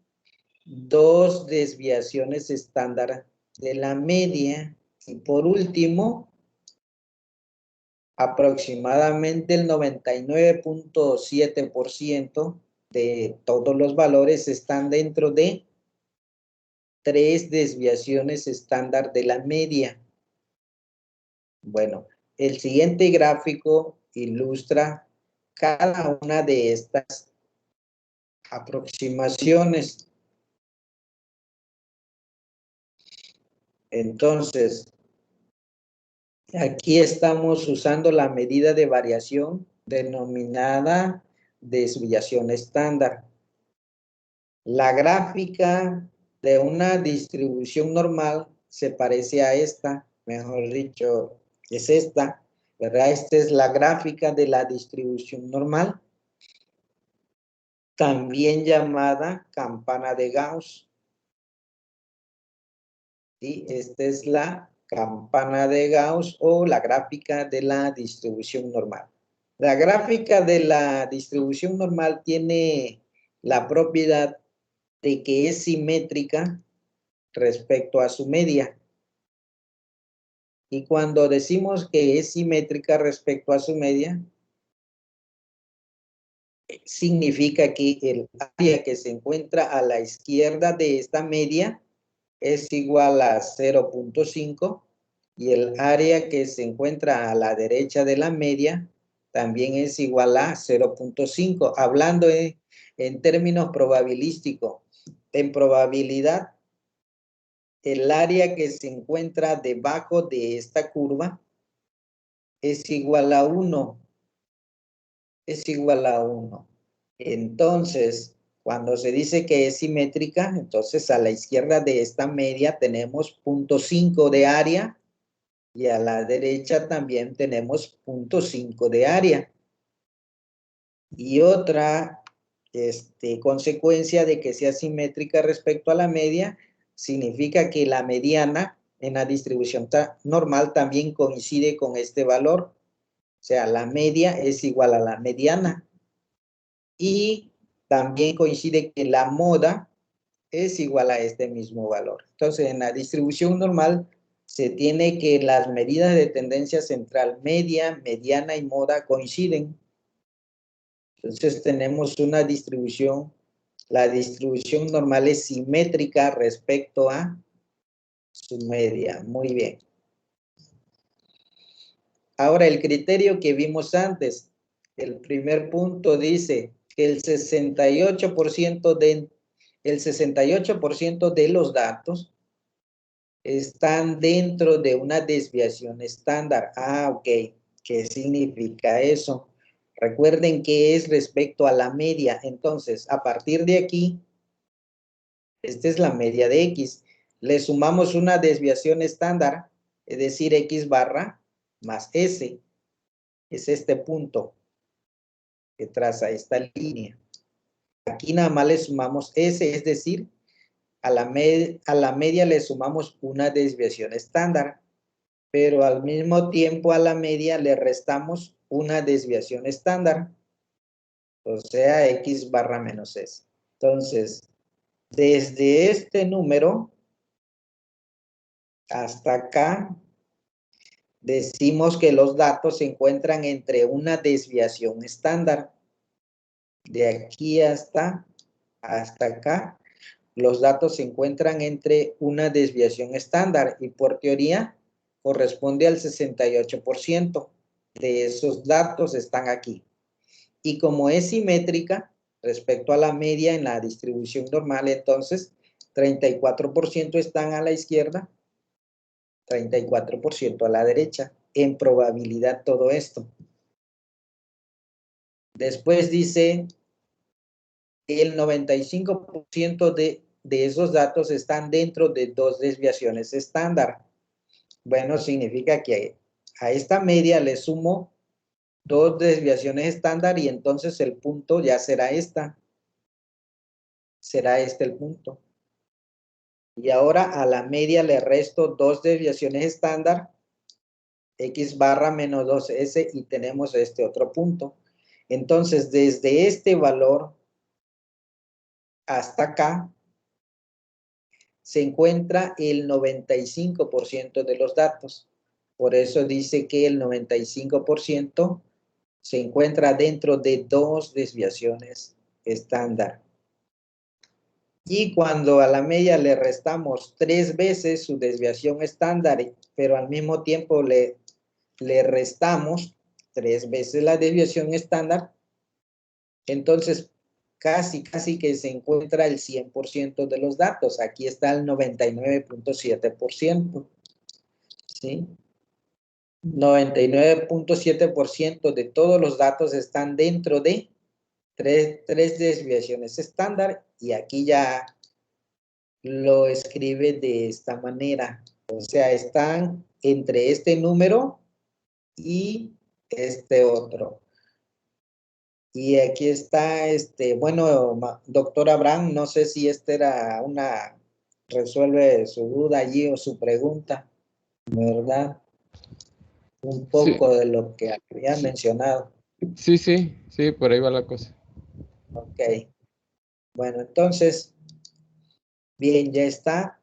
dos desviaciones estándar de la media. Y por último, aproximadamente el 99.7% de todos los valores están dentro de tres desviaciones estándar de la media. Bueno, el siguiente gráfico ilustra cada una de estas aproximaciones. Entonces, aquí estamos usando la medida de variación denominada desviación estándar. La gráfica de una distribución normal se parece a esta, mejor dicho, es esta, ¿verdad? Esta es la gráfica de la distribución normal, también llamada campana de Gauss. ¿Sí? Esta es la campana de Gauss o la gráfica de la distribución normal. La gráfica de la distribución normal tiene la propiedad de que es simétrica respecto a su media. Y cuando decimos que es simétrica respecto a su media, significa que el área que se encuentra a la izquierda de esta media es igual a 0.5 y el área que se encuentra a la derecha de la media también es igual a 0.5. Hablando en términos probabilísticos, en probabilidad, el área que se encuentra debajo de esta curva es igual a 1. Es igual a 1. Entonces, cuando se dice que es simétrica, entonces a la izquierda de esta media tenemos 0.5 de área y a la derecha también tenemos 0.5 de área. Y otra consecuencia de que sea simétrica respecto a la media significa que la mediana en la distribución normal también coincide con este valor. O sea, la media es igual a la mediana. Y también coincide que la moda es igual a este mismo valor. Entonces, en la distribución normal se tiene que las medidas de tendencia central media, mediana y moda coinciden. Entonces, tenemos una distribución, la distribución normal es simétrica respecto a su media. Muy bien. Ahora, el criterio que vimos antes, el primer punto dice que el 68% de los datos están dentro de una desviación estándar. Ah, ok. ¿Qué significa eso? Recuerden que es respecto a la media. Entonces, a partir de aquí, esta es la media de X. Le sumamos una desviación estándar, es decir, X barra más S. Es este punto que traza esta línea. Aquí nada más le sumamos S, es decir, a la media le sumamos una desviación estándar, pero al mismo tiempo a la media le restamos una desviación estándar, o sea, X barra menos S. Entonces, desde este número hasta acá, decimos que los datos se encuentran entre una desviación estándar. De aquí hasta acá, los datos se encuentran entre una desviación estándar y por teoría corresponde al 68% de esos datos están aquí. Y como es simétrica respecto a la media en la distribución normal, entonces 34% están a la izquierda, 34% a la derecha, en probabilidad todo esto. Después dice el 95% de esos datos están dentro de dos desviaciones estándar. Bueno, significa que a esta media le sumo dos desviaciones estándar y entonces el punto ya será esta. Será este el punto. Y ahora a la media le resto dos desviaciones estándar, X barra menos 2S y tenemos este otro punto. Entonces, desde este valor hasta acá, se encuentra el 95% de los datos. Por eso dice que el 95% se encuentra dentro de dos desviaciones estándar. Y cuando a la media le restamos 3 veces su desviación estándar, pero al mismo tiempo le restamos 3 veces la desviación estándar, entonces casi que se encuentra el 100% de los datos. Aquí está el 99.7%. ¿Sí? 99.7% de todos los datos están dentro de tres desviaciones estándar, y aquí ya lo escribe de esta manera. O sea, están entre este número y este otro. Y aquí está, bueno, doctor Abraham, no sé si era resuelve su duda allí o su pregunta, ¿verdad? Un
Sí,
poco de lo que había mencionado.
sí, por ahí va la cosa.
Ok. Bueno, entonces, bien, ya está.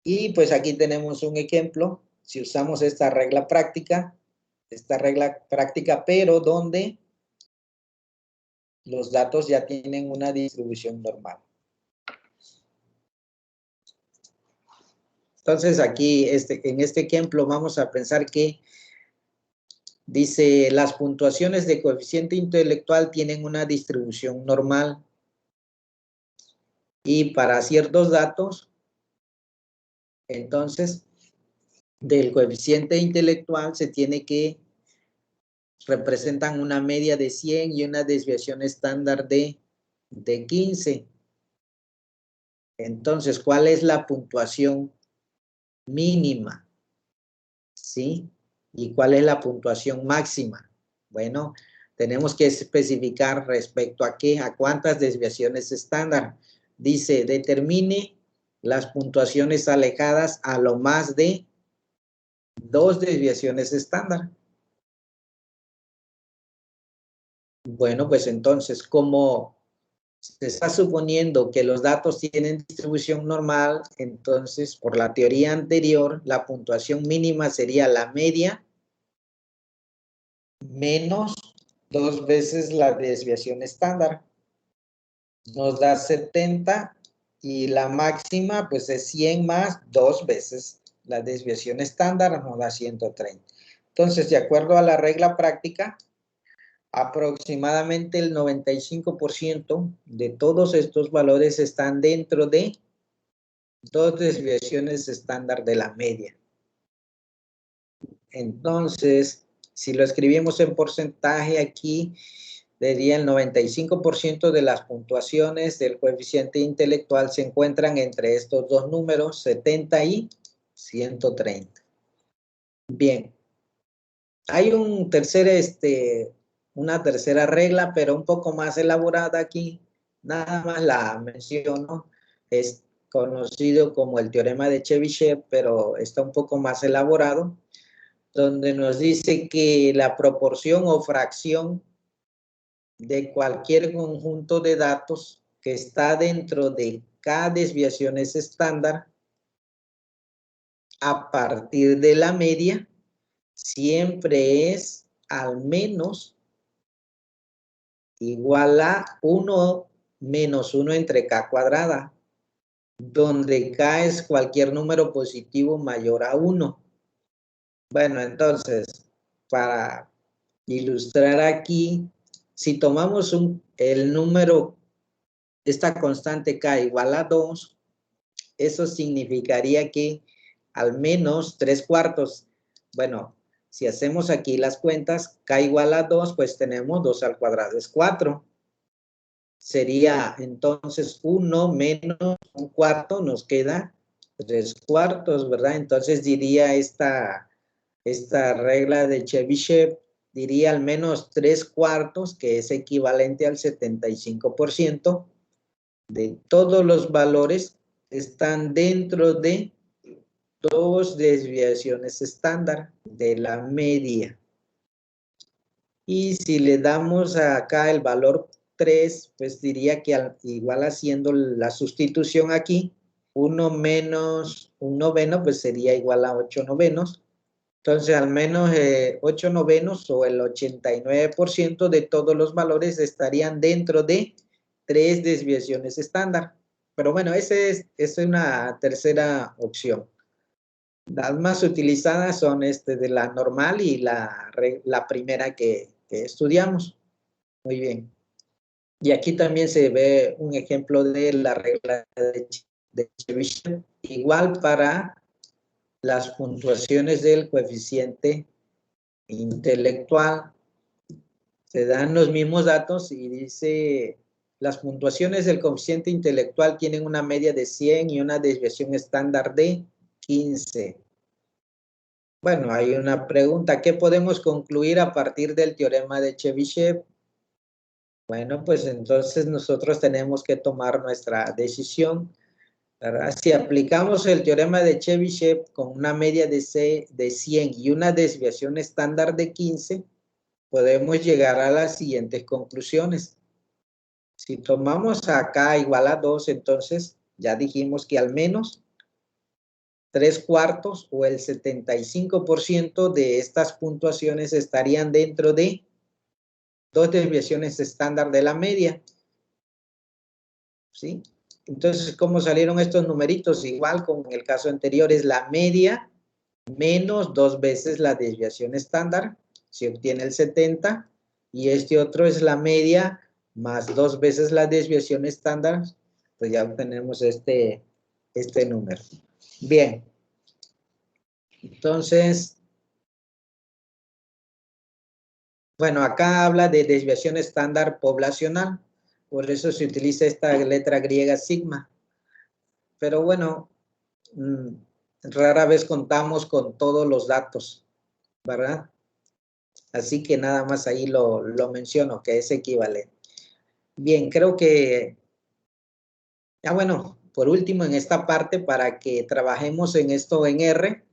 Y pues aquí tenemos un ejemplo. Si usamos esta regla práctica, pero donde los datos ya tienen una distribución normal. Entonces aquí, en este ejemplo, vamos a pensar que dice, las puntuaciones de coeficiente intelectual tienen una distribución normal. Y para ciertos datos, entonces, del coeficiente intelectual se tiene que representan una media de 100 y una desviación estándar de 15. Entonces, ¿cuál es la puntuación mínima? ¿Sí? ¿Y cuál es la puntuación máxima? Bueno, tenemos que especificar respecto a qué, a cuántas desviaciones estándar. Dice, determine las puntuaciones alejadas a lo más de 2 desviaciones estándar. Bueno, pues entonces, como se está suponiendo que los datos tienen distribución normal, entonces, por la teoría anterior, la puntuación mínima sería la media menos 2 veces la desviación estándar. Nos da 70 y la máxima pues es 100 más 2 veces la desviación estándar, nos da 130. Entonces, de acuerdo a la regla práctica, aproximadamente el 95% de todos estos valores están dentro de 2 desviaciones estándar de la media. Entonces, si lo escribimos en porcentaje aquí, diría el 95% de las puntuaciones del coeficiente intelectual se encuentran entre estos dos números, 70 y 130. Bien. Hay una tercera regla, pero un poco más elaborada aquí. Nada más la menciono. Es conocido como el teorema de Chebyshev, pero está un poco más elaborado, donde nos dice que la proporción o fracción de cualquier conjunto de datos que está dentro de cada desviación es estándar a partir de la media siempre es al menos igual a 1 menos 1 entre k cuadrada, donde k es cualquier número positivo mayor a 1. Bueno, entonces, para ilustrar aquí, si tomamos el número, esta constante k igual a 2, eso significaría que al menos 3/4, bueno, si hacemos aquí las cuentas, k igual a 2, pues tenemos 2 al cuadrado es 4. Sería entonces 1 menos 1/4, nos queda 3/4, ¿verdad? Entonces diría esta regla de Chebyshev, diría al menos 3/4, que es equivalente al 75% de todos los valores están dentro de 2 desviaciones estándar de la media. Y si le damos acá el valor 3, pues diría que igual haciendo la sustitución aquí, 1 menos 1 noveno, pues sería igual a 8 novenos. Entonces, al menos 8 novenos o el 89% de todos los valores estarían dentro de 3 desviaciones estándar. Pero bueno, esa es una tercera opción. Las más utilizadas son de la normal y la primera que estudiamos. Muy bien. Y aquí también se ve un ejemplo de la regla de Chebyshev, igual para las puntuaciones del coeficiente intelectual. Se dan los mismos datos y dice, las puntuaciones del coeficiente intelectual tienen una media de 100 y una desviación estándar de 15. Bueno, hay una pregunta, ¿qué podemos concluir a partir del teorema de Chebyshev? Bueno, pues entonces nosotros tenemos que tomar nuestra decisión, ¿verdad? Si aplicamos el teorema de Chebyshev con una media de 100 y una desviación estándar de 15, podemos llegar a las siguientes conclusiones. Si tomamos acá igual a 2, entonces ya dijimos que al menos 3/4 o el 75% de estas puntuaciones estarían dentro de 2 desviaciones estándar de la media. ¿Sí? Entonces, ¿cómo salieron estos numeritos? Igual con el caso anterior, es la media menos 2 veces la desviación estándar, se obtiene el 70, y este otro es la media más 2 veces la desviación estándar, pues ya obtenemos este número. Bien, entonces, bueno, acá habla de desviación estándar poblacional, por eso se utiliza esta letra griega sigma. Pero bueno, rara vez contamos con todos los datos, ¿verdad? Así que nada más ahí lo menciono, que es equivalente. Bien, creo que, bueno, por último en esta parte, para que trabajemos en esto en R,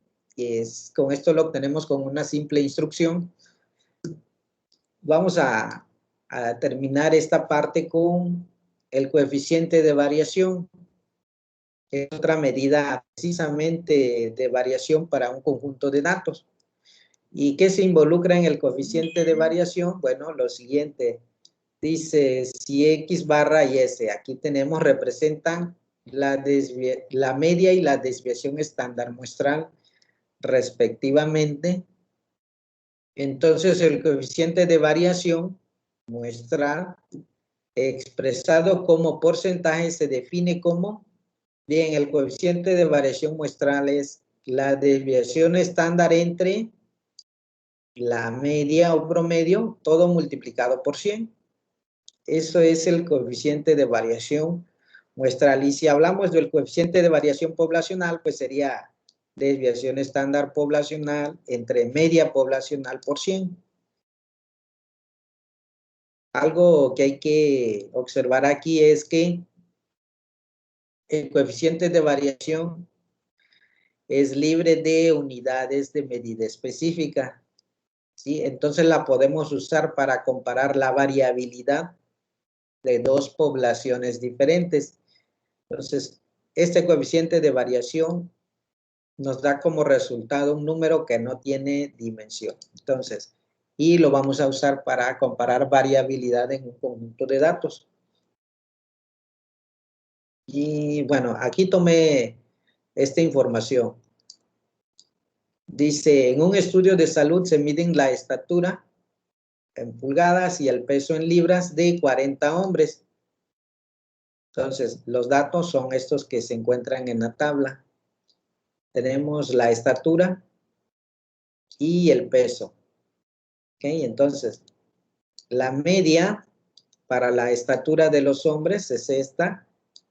con esto lo obtenemos con una simple instrucción. Vamos a terminar esta parte con el coeficiente de variación, que es otra medida precisamente de variación para un conjunto de datos. ¿Y qué se involucra en el coeficiente de variación? Bueno, lo siguiente, dice si X barra y S, aquí tenemos, representan la media y la desviación estándar muestral respectivamente. Entonces el coeficiente de variación muestral expresado como porcentaje se define como, bien, el coeficiente de variación muestral es la desviación estándar entre la media o promedio, todo multiplicado por 100. Eso es el coeficiente de variación muestral. Y si hablamos del coeficiente de variación poblacional, pues sería desviación estándar poblacional entre media poblacional por 100. Algo que hay que observar aquí es que el coeficiente de variación es libre de unidades de medida específica, ¿sí? Entonces la podemos usar para comparar la variabilidad de dos poblaciones diferentes. Entonces, este coeficiente de variación nos da como resultado un número que no tiene dimensión. Entonces, y lo vamos a usar para comparar variabilidad en un conjunto de datos. Y bueno, aquí tomé esta información. Dice, en un estudio de salud se miden la estatura en pulgadas y el peso en libras de 40 hombres. Entonces, los datos son estos que se encuentran en la tabla. Tenemos la estatura y el peso. ¿Ok? Entonces, la media para la estatura de los hombres es esta.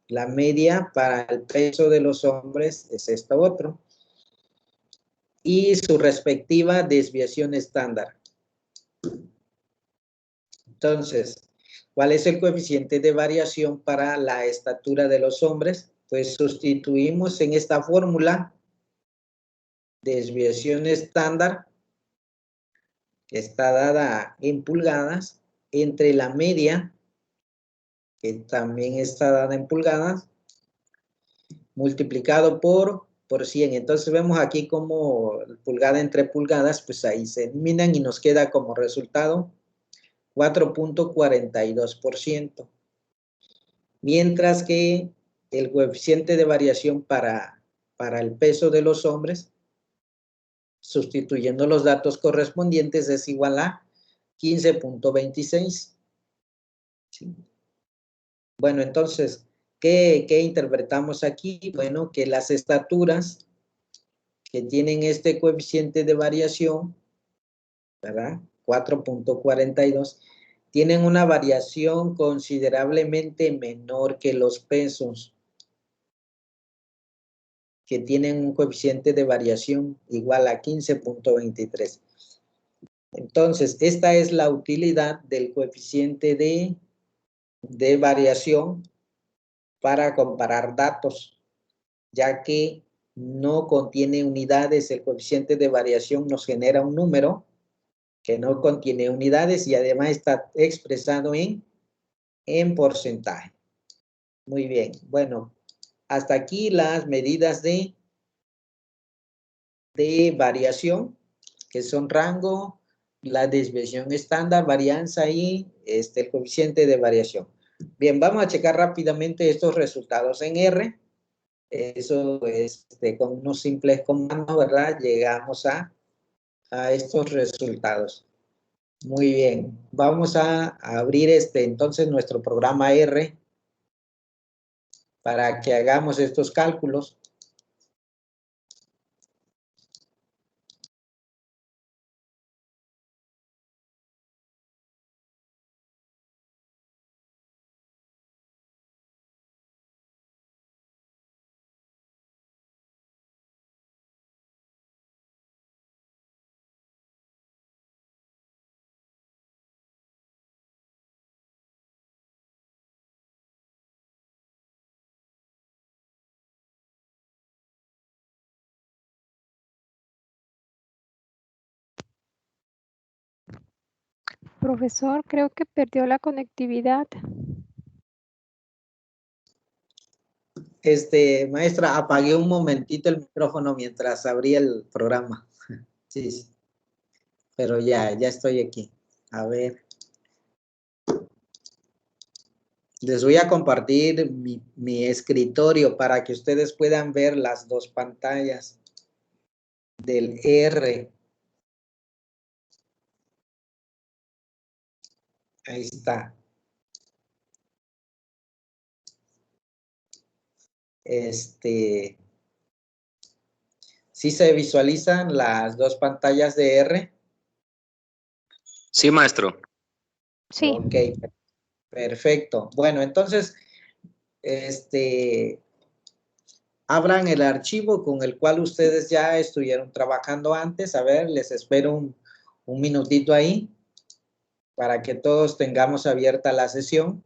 La media para el peso de los hombres es esta otra. Y su respectiva desviación estándar. Entonces, ¿cuál es el coeficiente de variación para la estatura de los hombres? Pues sustituimos en esta fórmula desviación estándar, que está dada en pulgadas, entre la media, que también está dada en pulgadas, multiplicado por 100. Entonces vemos aquí como pulgada entre pulgadas, pues ahí se eliminan y nos queda como resultado 4.42%. Mientras que el coeficiente de variación para el peso de los hombres, sustituyendo los datos correspondientes, es igual a 15.26. ¿Sí? Bueno, entonces, ¿qué interpretamos aquí? Bueno, que las estaturas que tienen este coeficiente de variación, ¿verdad? 4.42, tienen una variación considerablemente menor que los pesos, que tienen un coeficiente de variación igual a 15.23. Entonces, esta es la utilidad del coeficiente de variación para comparar datos, ya que no contiene unidades. El coeficiente de variación nos genera un número que no contiene unidades y además está expresado en porcentaje. Muy bien, bueno, hasta aquí las medidas de variación, que son rango, la desviación estándar, varianza y el coeficiente de variación. Bien, vamos a checar rápidamente estos resultados en R. Eso con unos simples comandos, ¿verdad? Llegamos a estos resultados. Muy bien, vamos a abrir entonces nuestro programa R para que hagamos estos cálculos.
Profesor, creo que perdió la conectividad.
Maestra, apagué un momentito el micrófono mientras abría el programa. Sí, sí. Pero ya estoy aquí. A ver. Les voy a compartir mi escritorio para que ustedes puedan ver las dos pantallas del R. Ahí está. ¿Sí se visualizan las dos pantallas de R?
Sí, maestro.
Sí.
Ok, perfecto. Bueno, entonces, abran el archivo con el cual ustedes ya estuvieron trabajando antes. A ver, les espero un minutito ahí para que todos tengamos abierta la sesión.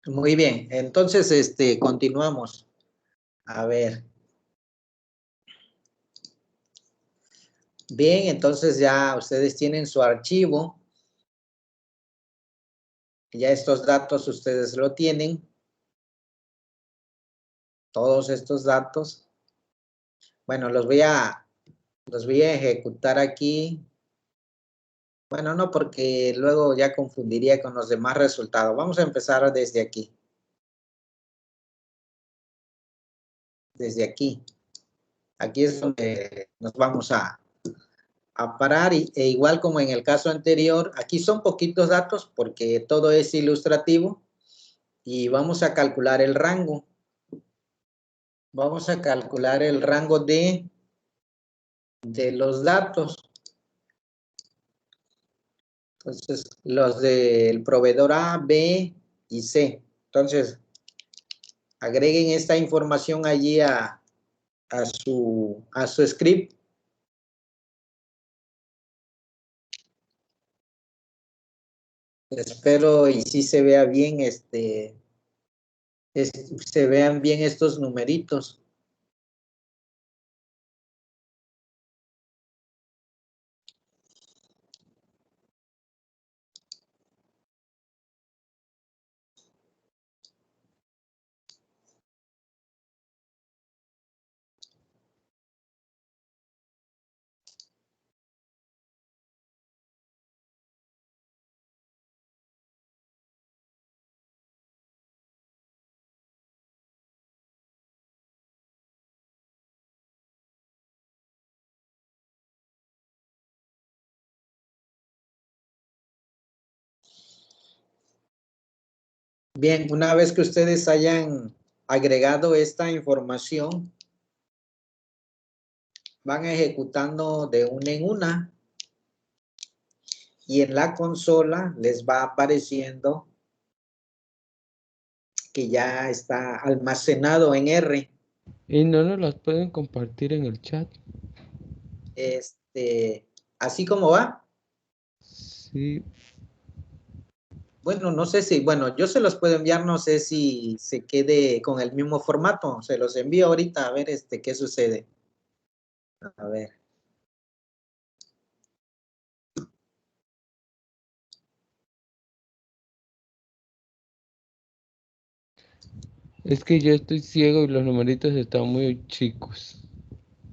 Muy bien, entonces continuamos. A ver. Bien, entonces ya ustedes tienen su archivo. Ya estos datos ustedes lo tienen. Todos estos datos. Bueno, los voy a ejecutar aquí. Bueno, no, porque luego ya confundiría con los demás resultados. Vamos a empezar desde aquí. Desde aquí. Aquí es donde nos vamos a parar e igual como en el caso anterior, aquí son poquitos datos porque todo es ilustrativo y vamos a calcular el rango. Vamos a calcular el rango de los datos. Entonces, los del proveedor A, B y C. Entonces, agreguen esta información allí a su script. Espero y sí se vea bien, se vean bien estos numeritos. Bien, una vez que ustedes hayan agregado esta información, van ejecutando de una en una y en la consola les va apareciendo que ya está almacenado en R.
Y no nos las pueden compartir en el chat.
Así como va.
Sí.
Bueno, no sé si, bueno, yo se los puedo enviar, no sé si se quede con el mismo formato. Se los envío ahorita a ver qué sucede. A ver.
Es que yo estoy ciego y los numeritos están muy chicos.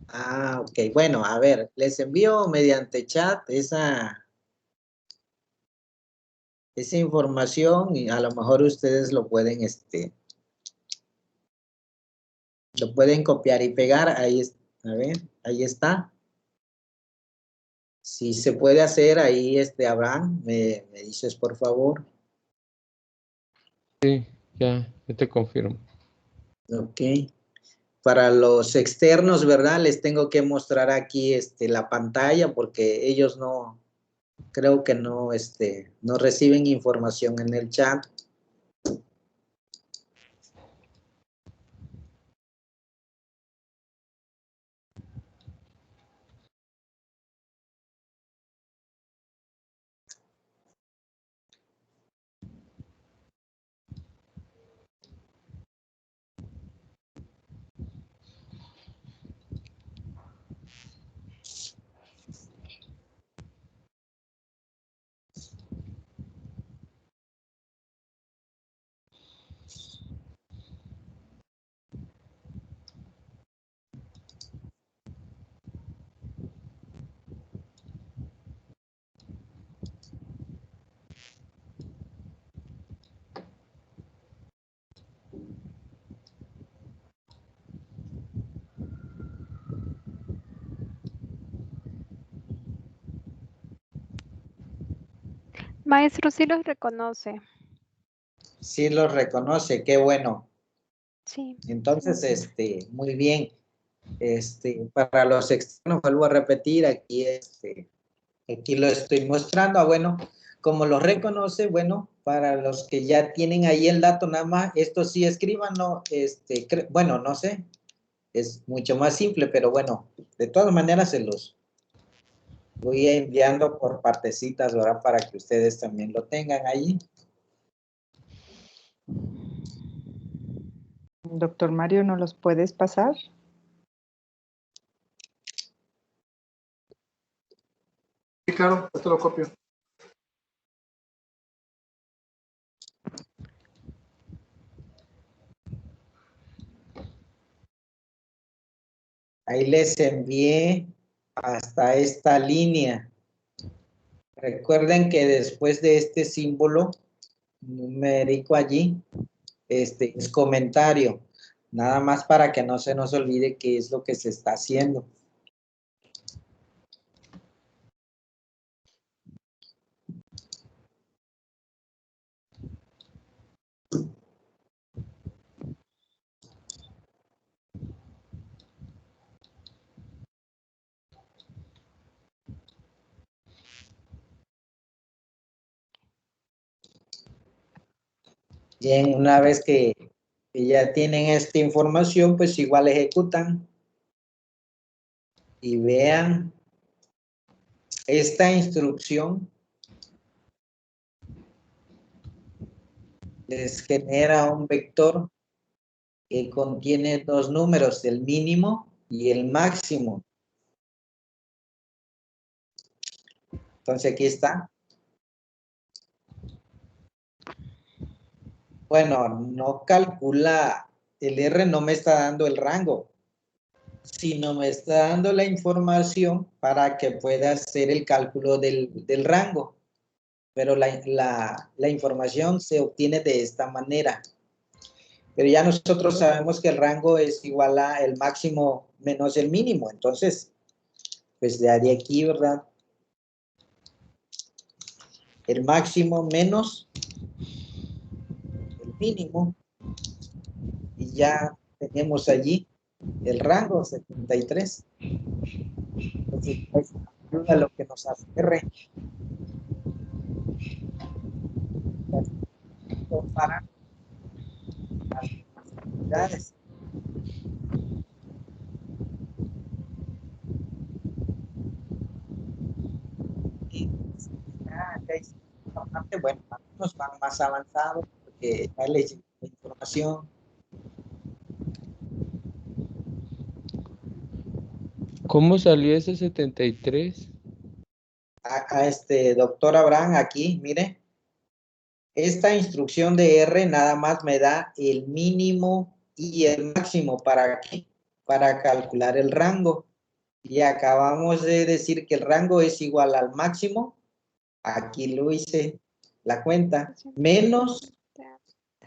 Ah, ok. Bueno, a ver, les envío mediante chat esa información y a lo mejor ustedes lo pueden, lo pueden copiar y pegar. Ahí, a ver, ahí está. Si se puede hacer ahí, Abraham, me dices por favor.
Sí, ya te confirmo.
Ok. Para los externos, ¿verdad? Les tengo que mostrar aquí la pantalla porque ellos no, creo que no, no reciben información en el chat.
Maestro, sí los reconoce.
Sí los reconoce, qué bueno.
Sí.
Entonces, muy bien. Para los externos, vuelvo a repetir, aquí, aquí lo estoy mostrando. Bueno, como lo reconoce, bueno, para los que ya tienen ahí el dato, nada más, esto sí escríbanlo, bueno, no sé, es mucho más simple, pero bueno, de todas maneras se los voy enviando por partecitas, ¿verdad? Para que ustedes también lo tengan ahí.
Doctor Mario, ¿no los puedes pasar?
Sí, claro, esto lo copio.
Ahí les envié hasta esta línea. Recuerden que después de este símbolo numérico allí, es comentario. Nada más para que no se nos olvide qué es lo que se está haciendo. Bien, una vez que ya tienen esta información, pues igual ejecutan y vean esta instrucción. Les genera un vector que contiene dos números, el mínimo y el máximo. Entonces aquí está. Bueno, no calcula, el R no me está dando el rango, sino me está dando la información para que pueda hacer el cálculo del rango. Pero la información se obtiene de esta manera. Pero ya nosotros sabemos que el rango es igual a el máximo menos el mínimo. Entonces, pues de aquí, ¿verdad? El máximo menos el mínimo. Y ya tenemos allí el rango 73. Entonces, pues, ayuda lo que nos hace R. Para las unidades. Y ya hicimos esta parte. Bueno, algunos van más avanzados porque ya les llegó la información.
¿Cómo salió ese 73?
A doctor Abraham aquí, mire. Esta instrucción de R nada más me da el mínimo y el máximo. ¿Para qué? Para calcular el rango. Y acabamos de decir que el rango es igual al máximo. Aquí lo hice la cuenta. Menos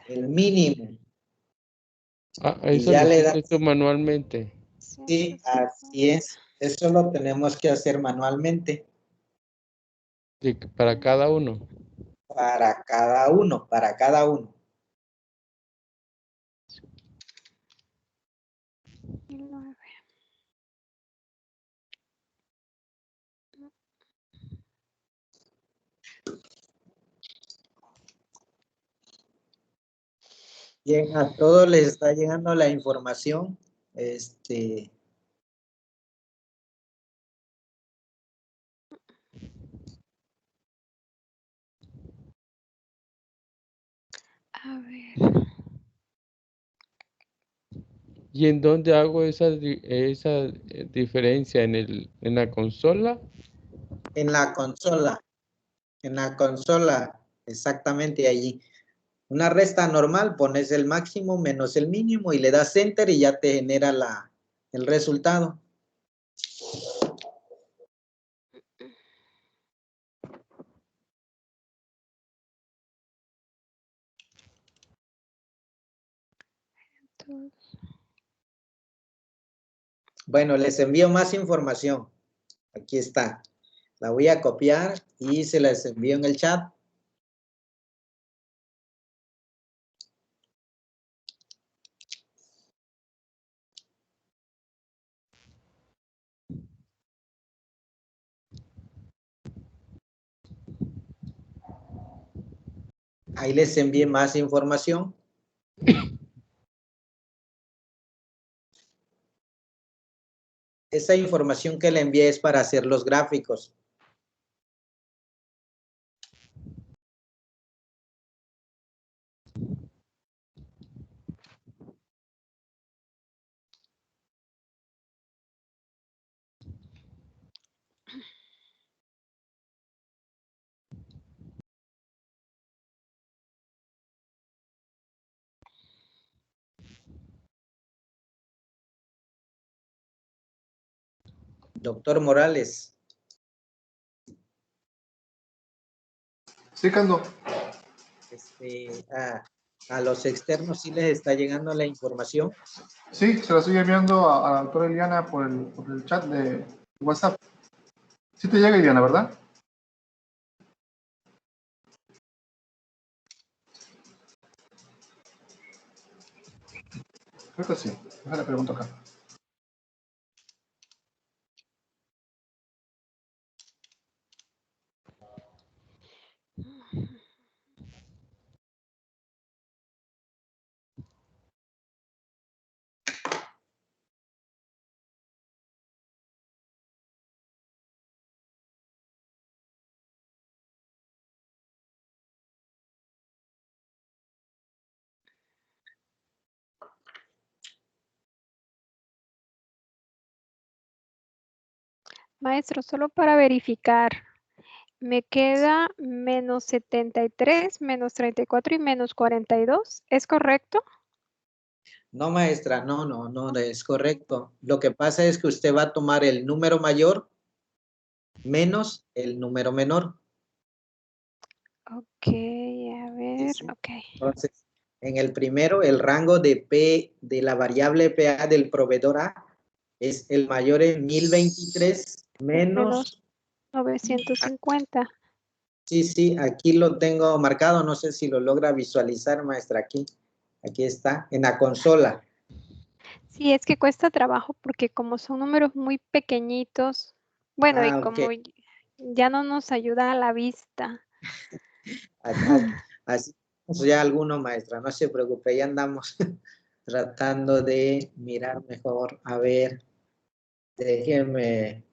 el mínimo.
Ah,
Y
eso
ya
lo
le
hiciste tú
das.
manualmente.
Sí, así es. Eso lo tenemos que hacer manualmente.
Para cada uno.
Para cada uno, para cada uno. Bien, a todos les está llegando la información.
A ver.
¿Y en dónde hago esa diferencia? ¿En la consola?
En la consola. En la consola, exactamente allí. Una resta normal, pones el máximo menos el mínimo y le das enter y ya te genera el resultado. Bueno, les envío más información. Aquí está. La voy a copiar y se las envío en el chat. Ahí les envié más información. Esa información que le envié es para hacer los gráficos. Doctor Morales.
Sí, Cando.
A los externos sí les está llegando la información.
Sí, se la estoy enviando a la doctora Eliana por el chat de WhatsApp. Sí te llega, Eliana, ¿verdad? Creo que sí. Déjale pregunto acá.
Maestro, solo para verificar, me queda menos 73, menos 34 y menos 42. ¿Es correcto?
No, maestra, no es correcto. Lo que pasa es que usted va a tomar el número mayor menos el número menor.
Ok, a ver,
Sí.
ok.
Entonces, en el primero, el rango de P de la variable PA del proveedor A es el mayor en 1023 menos.
950.
Sí, aquí lo tengo marcado. No sé si lo logra visualizar, maestra, aquí. Aquí está, en la consola.
Sí, es que cuesta trabajo porque como son números muy pequeñitos, bueno, y
Ah, ok.
como ya no nos ayuda a la vista.
Así ya alguno, maestra, no se preocupe, ya andamos tratando de mirar mejor. A ver, déjeme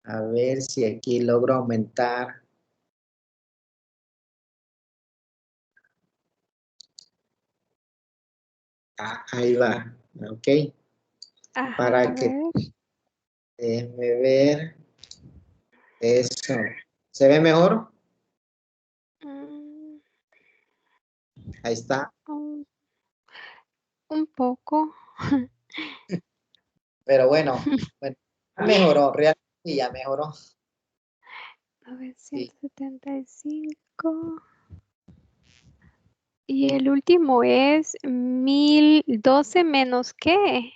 a ver si aquí logro aumentar. Ahí va, ok.
Ajá,
Para
a
que
ver.
déjeme ver eso. ¿Se ve mejor?
Mm,
Ahí está.
un poco.
Pero bueno, mejoró, realmente ya mejoró. Sí.
975. Y el último es 1012 menos ¿qué?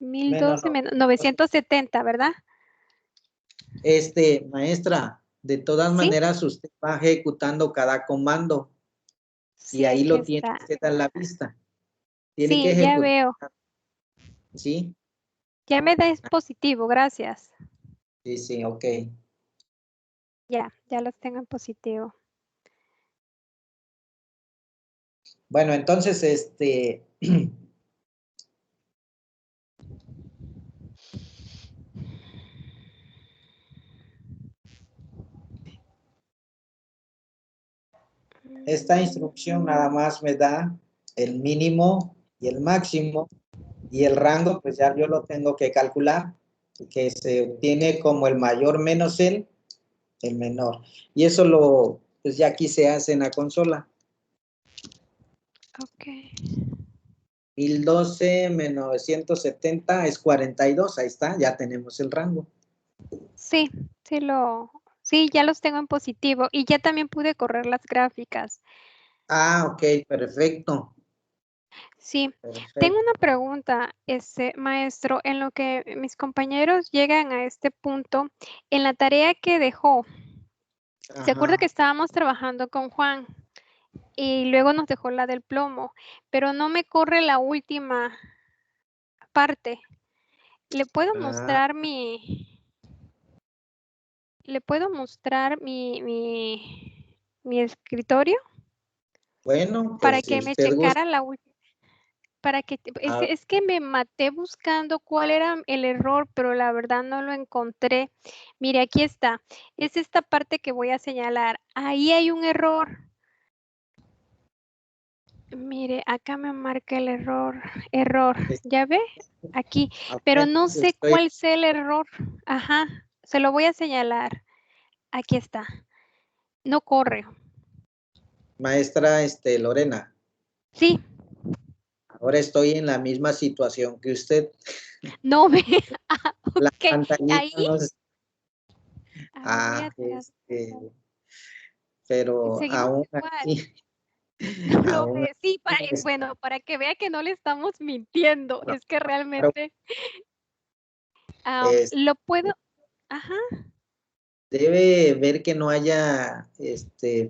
1012
No.
menos 970, ¿verdad?
Maestra, de todas
Sí,
maneras usted va ejecutando cada comando y
sí,
ahí
aquí
lo tiene
está.
usted a la vista. Tiene que
Sí, ya
ejecutar,
veo.
¿sí?
Ya me da positivo, gracias.
Sí, ok.
Ya los tengo en positivo.
Bueno, entonces, esta instrucción nada más me da el mínimo y el máximo, y el rango, pues ya yo lo tengo que calcular, que se obtiene como el mayor menos el menor. Y eso pues ya aquí se hace en la consola.
Ok.
1012 menos 970 es 42, ahí está, ya tenemos el rango.
Sí, sí, ya los tengo en positivo y ya también pude correr las gráficas.
Ah, ok, perfecto.
Sí,
Perfecto.
tengo una pregunta, maestro, en lo que mis compañeros llegan a este punto, en la tarea que dejó, ¿se acuerda que
Ajá.
estábamos trabajando con Juan y luego nos dejó la del plomo, pero no me corre la última parte? ¿Le puedo
Ah,
mostrar mi escritorio
bueno,
para
pues si
que me
usted gusta.
checara la última? Para que
Ah,
es que me maté buscando cuál era el error, pero la verdad no lo encontré. Mire, aquí está. Es esta parte que voy a señalar. Ahí hay un error. Mire, acá me marca el error. ¿Ya ve? Aquí. Pero no
apenas
sé
estoy,
cuál sea el error. Ajá. Se lo voy a señalar. Aquí está. No corre.
maestra Lorena.
Sí.
Ahora estoy en la misma situación que usted.
No ve.
La
Ok,
pantallita
ahí.
no sé.
Voy atrás.
Pero
Seguimos
aún
igual.
así,
Lo
aún
ve, sí,
así,
bueno, para que vea que no le estamos mintiendo,
no,
es que
claro,
realmente
es-
lo puedo, ajá,
debe ver que no haya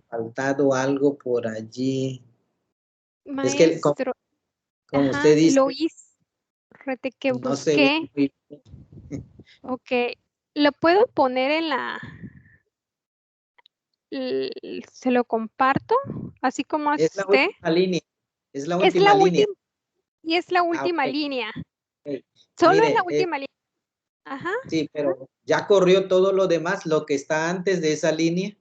faltado algo por allí. Es que
maestro,
como
ajá,
usted dice,
lo hice, fíjate que
no se ve
busqué,
muy bien.
ok, lo puedo poner en se lo comparto, así como hace
Es la
usted,
última línea. Es la
es
última
la
línea.
última, y es la
Ah,
última
ok,
línea,
ok.
solo es la
Mire,
última línea, ajá.
sí, pero ya corrió todo lo demás, lo que está antes de esa línea.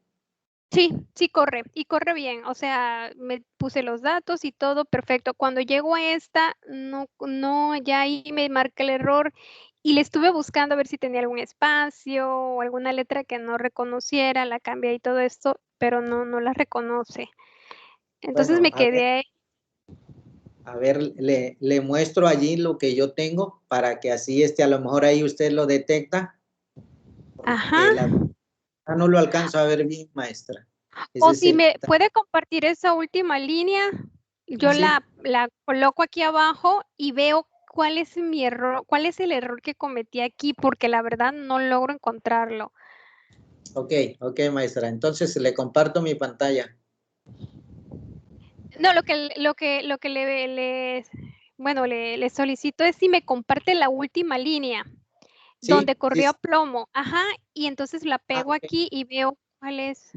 Sí, sí corre, y corre bien, o sea, me puse los datos y todo perfecto. Cuando llego a esta, no, ya ahí me marca el error y le estuve buscando a ver si tenía algún espacio o alguna letra que no reconociera, la cambié y todo esto, pero no la reconoce. Entonces
Bueno,
me quedé,
a ver, le muestro allí lo que yo tengo para que así a lo mejor ahí usted lo detecta.
ajá,
No lo alcanzo a ver bien, maestra. Ese
o
es
si
el
me puede compartir esa última línea, yo
sí.
la coloco aquí abajo y veo cuál es mi error, cuál es el error que cometí aquí, porque la verdad no logro encontrarlo.
Ok, maestra. Entonces le comparto mi pantalla.
No, lo que bueno, le solicito es si me comparte la última línea, donde
Sí, sí.
corrió a plomo, ajá, y entonces la
Ah,
pego
ok.
aquí y veo cuál es,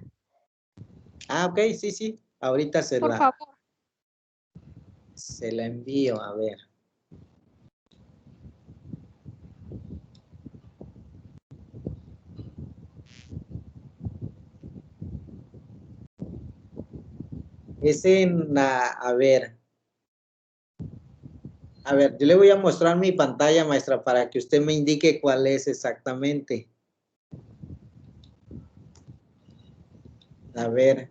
Ok, sí. Ahorita
por favor.
se la envío, a ver. Es en la, a ver, yo le voy a mostrar mi pantalla, maestra, para que usted me indique cuál es exactamente. A ver,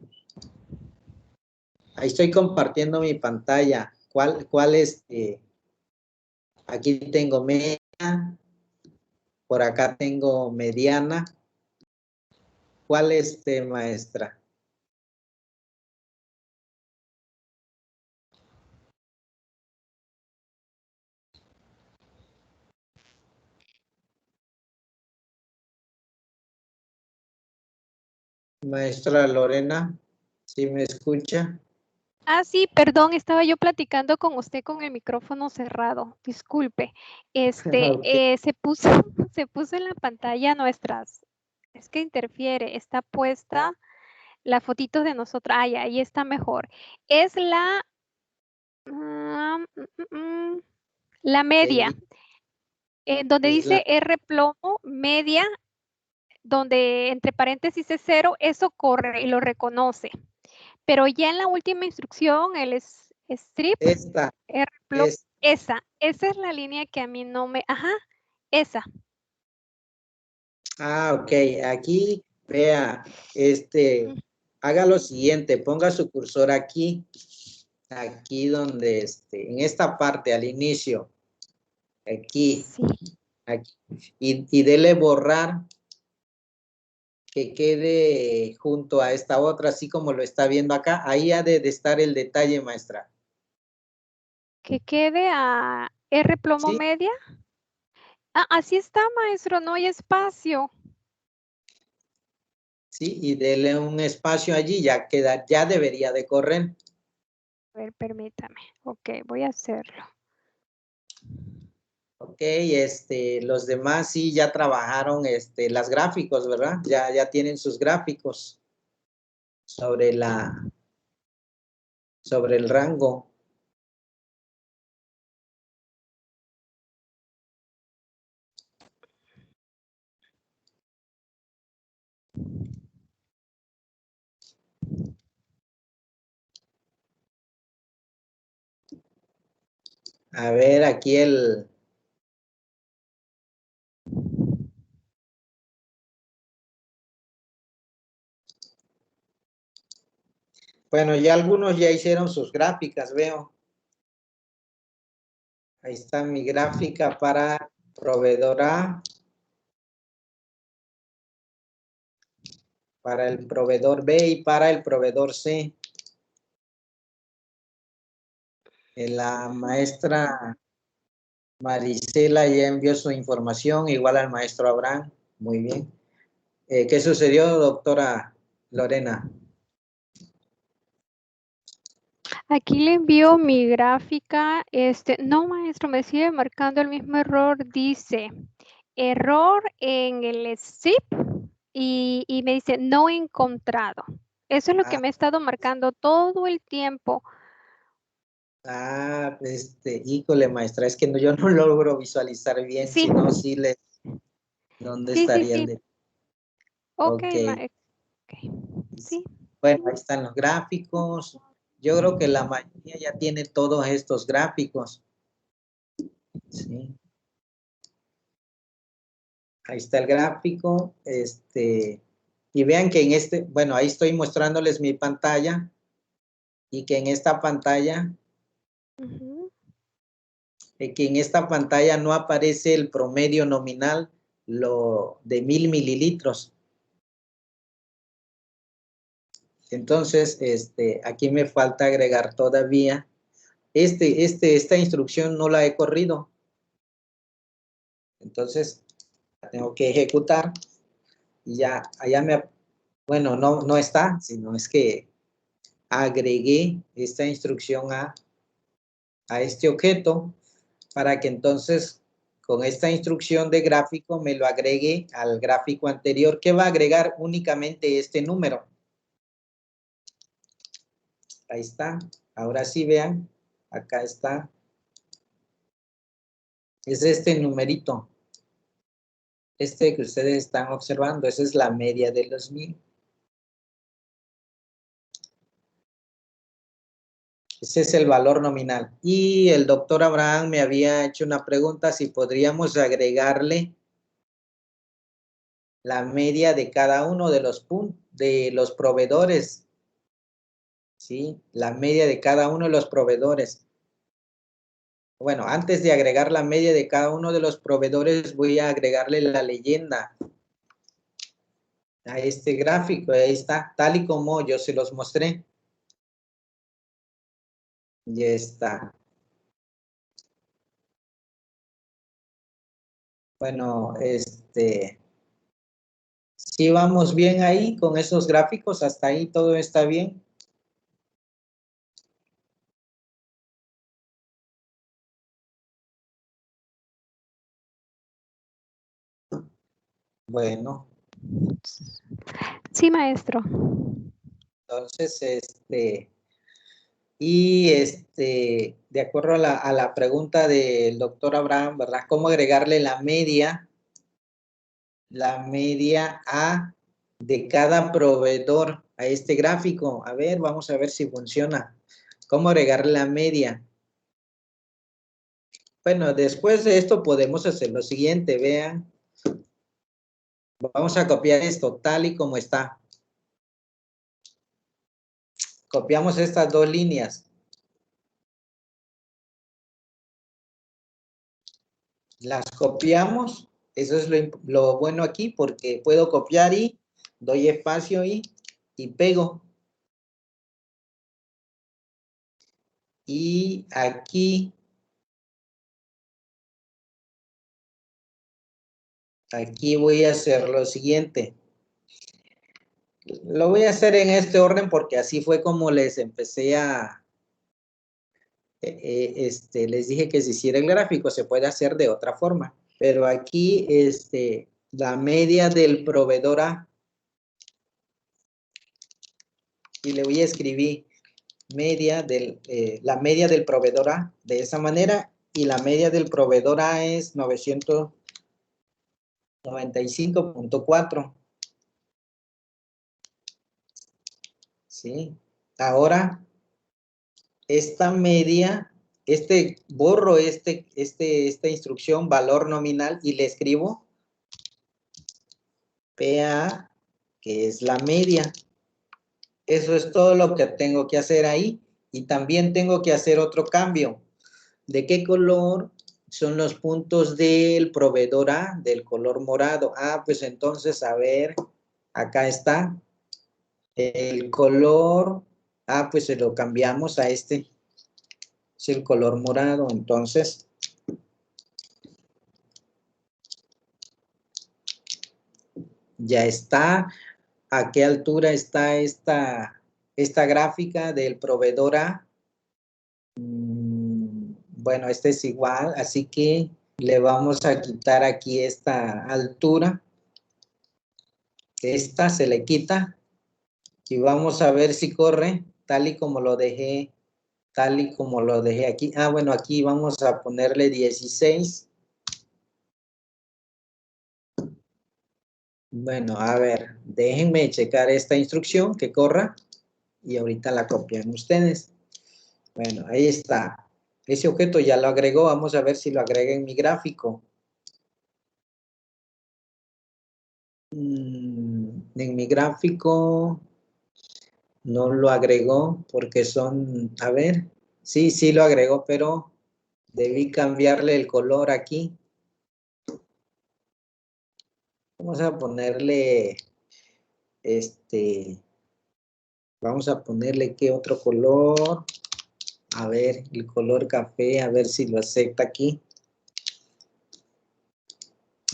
ahí estoy compartiendo mi pantalla. ¿Cuál es? Aquí tengo media, por acá tengo mediana. ¿Cuál es, maestra? Maestra Lorena, ¿sí me escucha?
Sí, perdón, estaba yo platicando con usted con el micrófono cerrado, disculpe.
Ok.
Se puso, se puso en la pantalla es que interfiere, está puesta la fotito de nosotros, ya, ahí está mejor. Es la media, donde
Es la,
dice R plomo, media, donde entre paréntesis es 0, eso corre y lo reconoce. Pero ya en la última instrucción, el strip,
esta,
R plomo,
es,
esa es la línea que a mí no me, esa.
ok, aquí, vea, haga lo siguiente, ponga su cursor aquí donde, en esta parte, al inicio, aquí,
Sí,
y dele borrar, que quede junto a esta otra, así como lo está viendo acá, ahí ha de estar el detalle, maestra.
que quede a R plomo
Sí,
media. Así está, maestro, no hay espacio.
sí, y dele un espacio allí, ya debería de correr.
A ver, permítame. Ok, voy a hacerlo.
Ok, los demás sí ya trabajaron, las gráficos, ¿verdad? Ya tienen sus gráficos sobre sobre el rango. A ver, aquí bueno, ya algunos ya hicieron sus gráficas, veo. Ahí está mi gráfica para proveedor A, para el proveedor B y para el proveedor C. La maestra Marisela ya envió su información, igual al maestro Abraham. Muy bien. ¿Qué sucedió, doctora Lorena?
Aquí le envío mi gráfica. No, maestro, me sigue marcando el mismo error. Dice, error en el zip y me dice, no encontrado. Eso es lo que me ha estado marcando todo el tiempo.
Híjole, maestra, es que yo no logro visualizar bien,
Sí.
si no, sí le... ¿Dónde
Sí,
estaría
sí.
el de...?
Ok,
Ok.
sí.
Bueno, ahí están los gráficos. Yo creo que la mayoría ya tiene todos estos gráficos. Sí. Ahí está el gráfico. Y vean que bueno, ahí estoy mostrándoles mi pantalla. Y que en esta pantalla, que en esta pantalla no aparece el promedio nominal de 1000 mililitros. Entonces, aquí me falta agregar todavía. Esta instrucción no la he corrido. Entonces, la tengo que ejecutar. Y ya, bueno, no está, sino es que agregué esta instrucción a este objeto para que entonces con esta instrucción de gráfico me lo agregue al gráfico anterior que va a agregar únicamente este número. Ahí está. Ahora sí vean, acá está. Es este numerito. Que ustedes están observando, esa es la media de los 1000. Ese es el valor nominal. Y el doctor Abraham me había hecho una pregunta si podríamos agregarle la media de cada uno de los proveedores. ¿Sí? La media de cada uno de los proveedores. Bueno, antes de agregar la media de cada uno de los proveedores, voy a agregarle la leyenda a este gráfico. Ahí está, tal y como yo se los mostré. Ya está. Bueno, sí vamos bien ahí con esos gráficos, hasta ahí todo está bien. Bueno.
Sí, maestro.
Entonces, de acuerdo a la pregunta del doctor Abraham, ¿verdad? ¿Cómo agregarle la media de cada proveedor a este gráfico? A ver, vamos a ver si funciona. ¿Cómo agregarle la media? Bueno, después de esto podemos hacer lo siguiente, vean. Vamos a copiar esto tal y como está. Copiamos estas dos líneas. Las copiamos. Eso es lo bueno aquí porque puedo copiar y doy espacio y pego. Y aquí voy a hacer lo siguiente. Lo voy a hacer en este orden porque así fue como les empecé les dije que se hiciera el gráfico, se puede hacer de otra forma. Pero aquí, la media del proveedor A. Y le voy a escribir la media del proveedor A de esa manera. Y la media del proveedor A es 995.4. ¿Sí? Ahora, esta media, borro esta instrucción, valor nominal, y le escribo PA, que es la media. Eso es todo lo que tengo que hacer ahí. Y también tengo que hacer otro cambio. ¿De qué color son los puntos del proveedor A? Del color morado. Ah, pues entonces, a ver, acá está. El color, pues se lo cambiamos a este. Es el color morado, entonces. Ya está. ¿A qué altura está esta gráfica del proveedor A? Bueno, este es igual, así que le vamos a quitar aquí esta altura. Esta se le quita. Y vamos a ver si corre tal y como lo dejé aquí. Ah, bueno, aquí vamos a ponerle 16. Bueno, a ver, déjenme checar esta instrucción que corra y ahorita la copian ustedes. Bueno, ahí está. Ese objeto ya lo agregó. Vamos a ver si lo agrega en mi gráfico. En mi gráfico no lo agregó porque son, a ver, sí lo agregó, pero debí cambiarle el color aquí. Vamos a ponerle, vamos a ponerle ¿qué otro color? A ver, el color café, a ver si lo acepta aquí.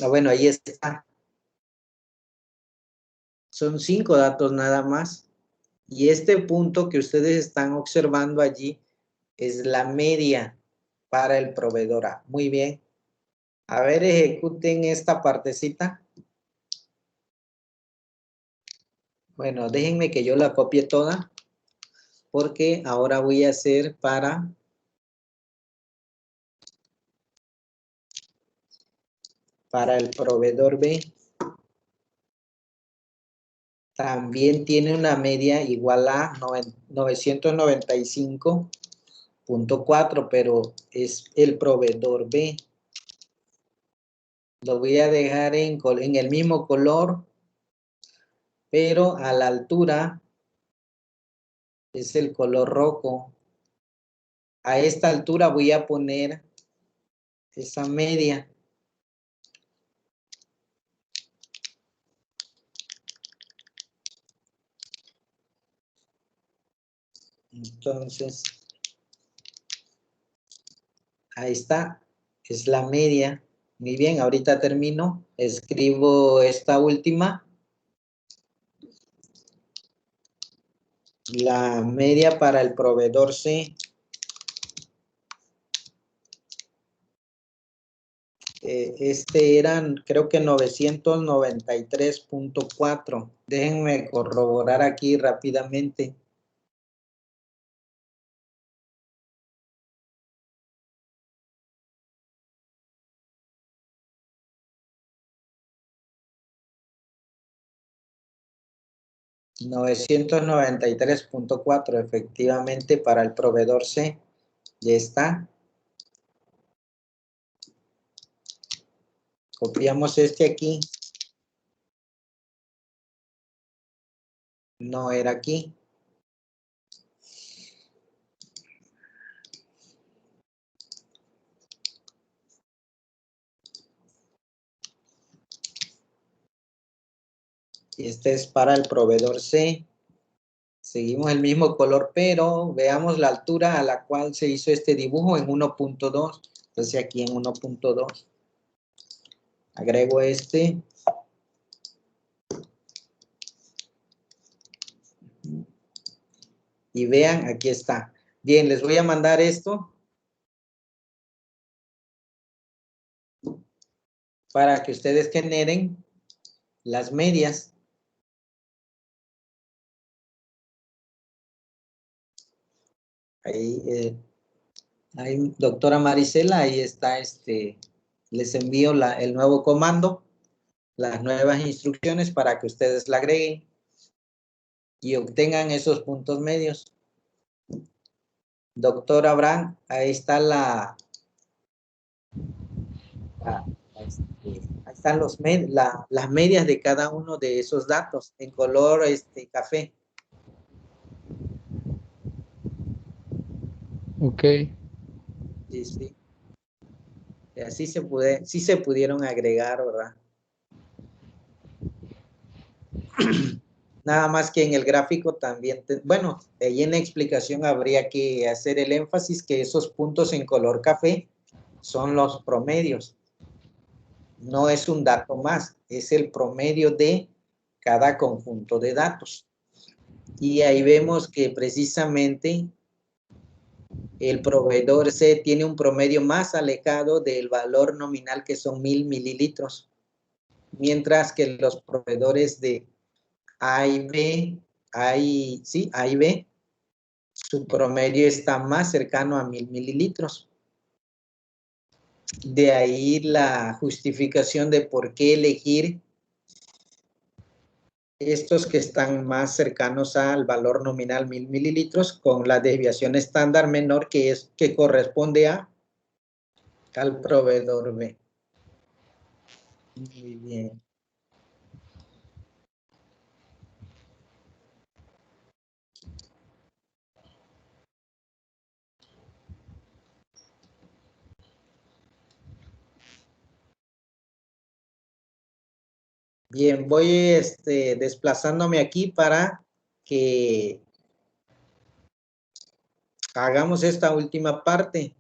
Ah, bueno, ahí está. Son 5 datos nada más. Y este punto que ustedes están observando allí es la media para el proveedor A. Muy bien. A ver, ejecuten esta partecita. Bueno, déjenme que yo la copie toda, porque ahora voy a hacer para el proveedor B. También tiene una media igual a 995.4, pero es el proveedor B. Lo voy a dejar en el mismo color, pero a la altura es el color rojo. A esta altura voy a poner esa media. Entonces, ahí está, es la media. Muy bien, ahorita termino. Escribo esta última. La media para el proveedor C. Eran, creo que 993.4. Déjenme corroborar aquí rápidamente. $993.4, efectivamente, para el proveedor C. Ya está. Copiamos este aquí. No era aquí. Y este es para el proveedor C. Seguimos el mismo color, pero veamos la altura a la cual se hizo este dibujo en 1.2. Entonces aquí en 1.2. Agrego este. Y vean, aquí está. Bien, les voy a mandar esto para que ustedes generen las medias. Ahí, doctora Marisela, ahí está, les envío el nuevo comando, las nuevas instrucciones para que ustedes la agreguen y obtengan esos puntos medios. Doctor Abraham, ahí está ahí están las medias de cada uno de esos datos en color café.
Ok.
Sí, sí. Y así sí se pudieron agregar, ¿verdad? Nada más que en el gráfico también, bueno, ahí en la explicación habría que hacer el énfasis que esos puntos en color café son los promedios. No es un dato más, es el promedio de cada conjunto de datos. Y ahí vemos que precisamente el proveedor C tiene un promedio más alejado del valor nominal, que son 1000 mililitros, mientras que los proveedores de A y B, A y B, su promedio está más cercano a 1000 mililitros. De ahí la justificación de por qué elegir estos que están más cercanos al valor nominal 1000 mililitros con la desviación estándar menor que corresponde al proveedor B. Muy bien. Bien, voy desplazándome aquí para que hagamos esta última parte.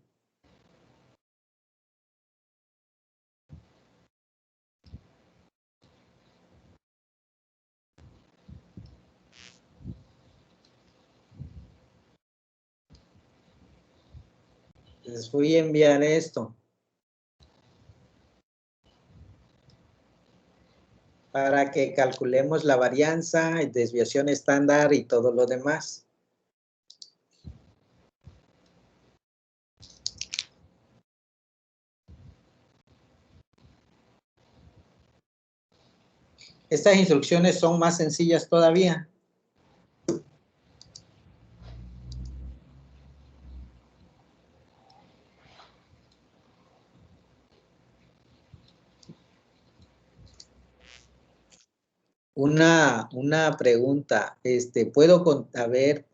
Les voy a enviar esto para que calculemos la varianza, desviación estándar y todo lo demás. Estas instrucciones son más sencillas todavía. Una pregunta, ¿puedo ver,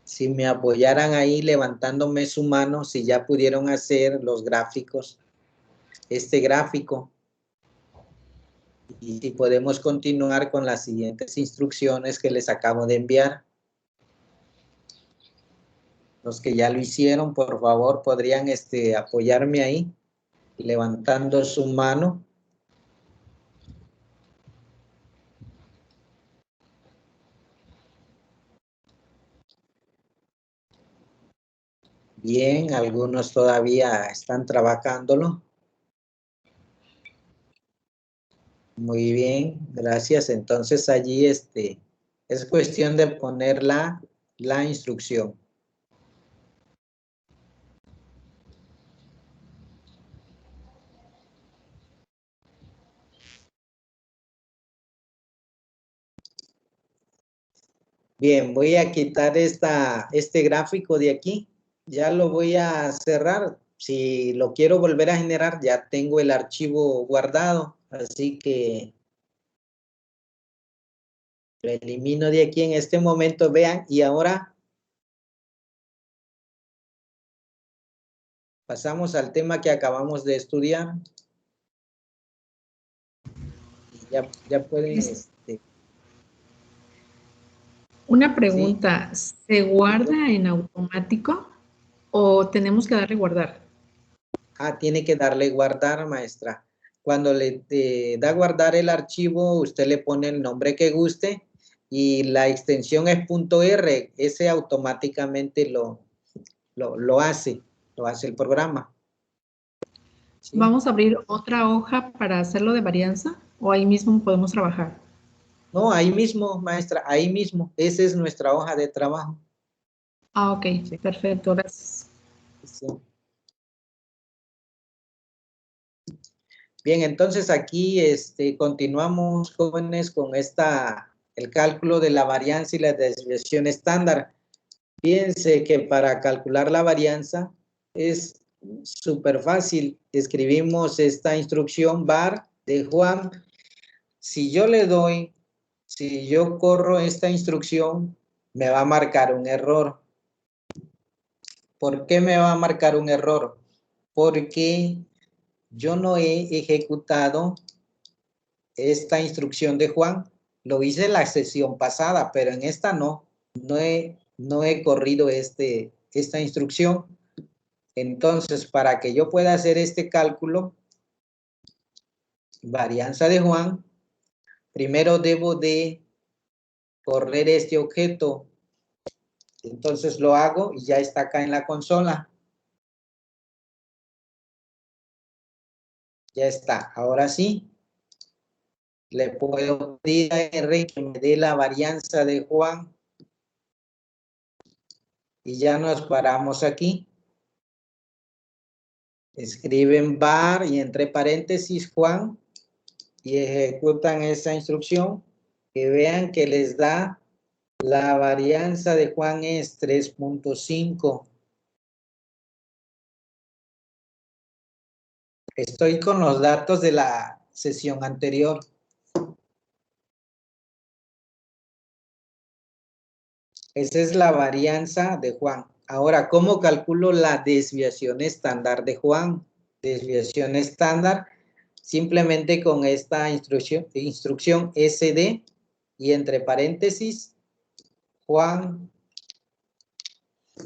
si me apoyaran ahí levantándome su mano, si ya pudieron hacer los gráficos, este gráfico? Y podemos continuar con las siguientes instrucciones que les acabo de enviar. Los que ya lo hicieron, por favor, podrían apoyarme ahí, levantando su mano. Bien, algunos todavía están trabajándolo. Muy bien, gracias. Entonces allí es cuestión de poner la instrucción. Bien, voy a quitar este gráfico de aquí. Ya lo voy a cerrar. Si lo quiero volver a generar, ya tengo el archivo guardado. Así que lo elimino de aquí en este momento. Vean, y ahora pasamos al tema que acabamos de estudiar. Ya pueden...
Una pregunta, ¿sí? ¿Se guarda en automático o tenemos que darle guardar?
Tiene que darle guardar, maestra. Cuando le da guardar el archivo, usted le pone el nombre que guste y la extensión es .r. Ese automáticamente lo hace el programa. ¿Sí?
¿Vamos a abrir otra hoja para hacerlo de varianza o ahí mismo podemos trabajar?
No, ahí mismo, maestra, ahí mismo. Esa es nuestra hoja de trabajo.
Ok, sí. Perfecto, gracias.
Sí. Bien, entonces aquí continuamos, jóvenes, con el cálculo de la varianza y la desviación estándar. Fíjense que para calcular la varianza es súper fácil. Escribimos esta instrucción var de Juan. Si yo corro esta instrucción, me va a marcar un error. ¿Por qué me va a marcar un error? Porque yo no he ejecutado esta instrucción de Juan. Lo hice en la sesión pasada, pero en esta no. No he corrido esta instrucción. Entonces, para que yo pueda hacer este cálculo, varianza de Juan, primero debo de correr este objeto. Entonces lo hago y ya está acá en la consola. Ya está. Ahora sí, le puedo pedir a R que me dé la varianza de Juan. Y ya nos paramos aquí. Escriben var y entre paréntesis Juan y ejecutan esa instrucción. Que vean que les da la varianza de Juan es 3.5. Estoy con los datos de la sesión anterior. Esa es la varianza de Juan. Ahora, ¿cómo calculo la desviación estándar de Juan? Desviación estándar, simplemente con esta instrucción SD y entre paréntesis Juan.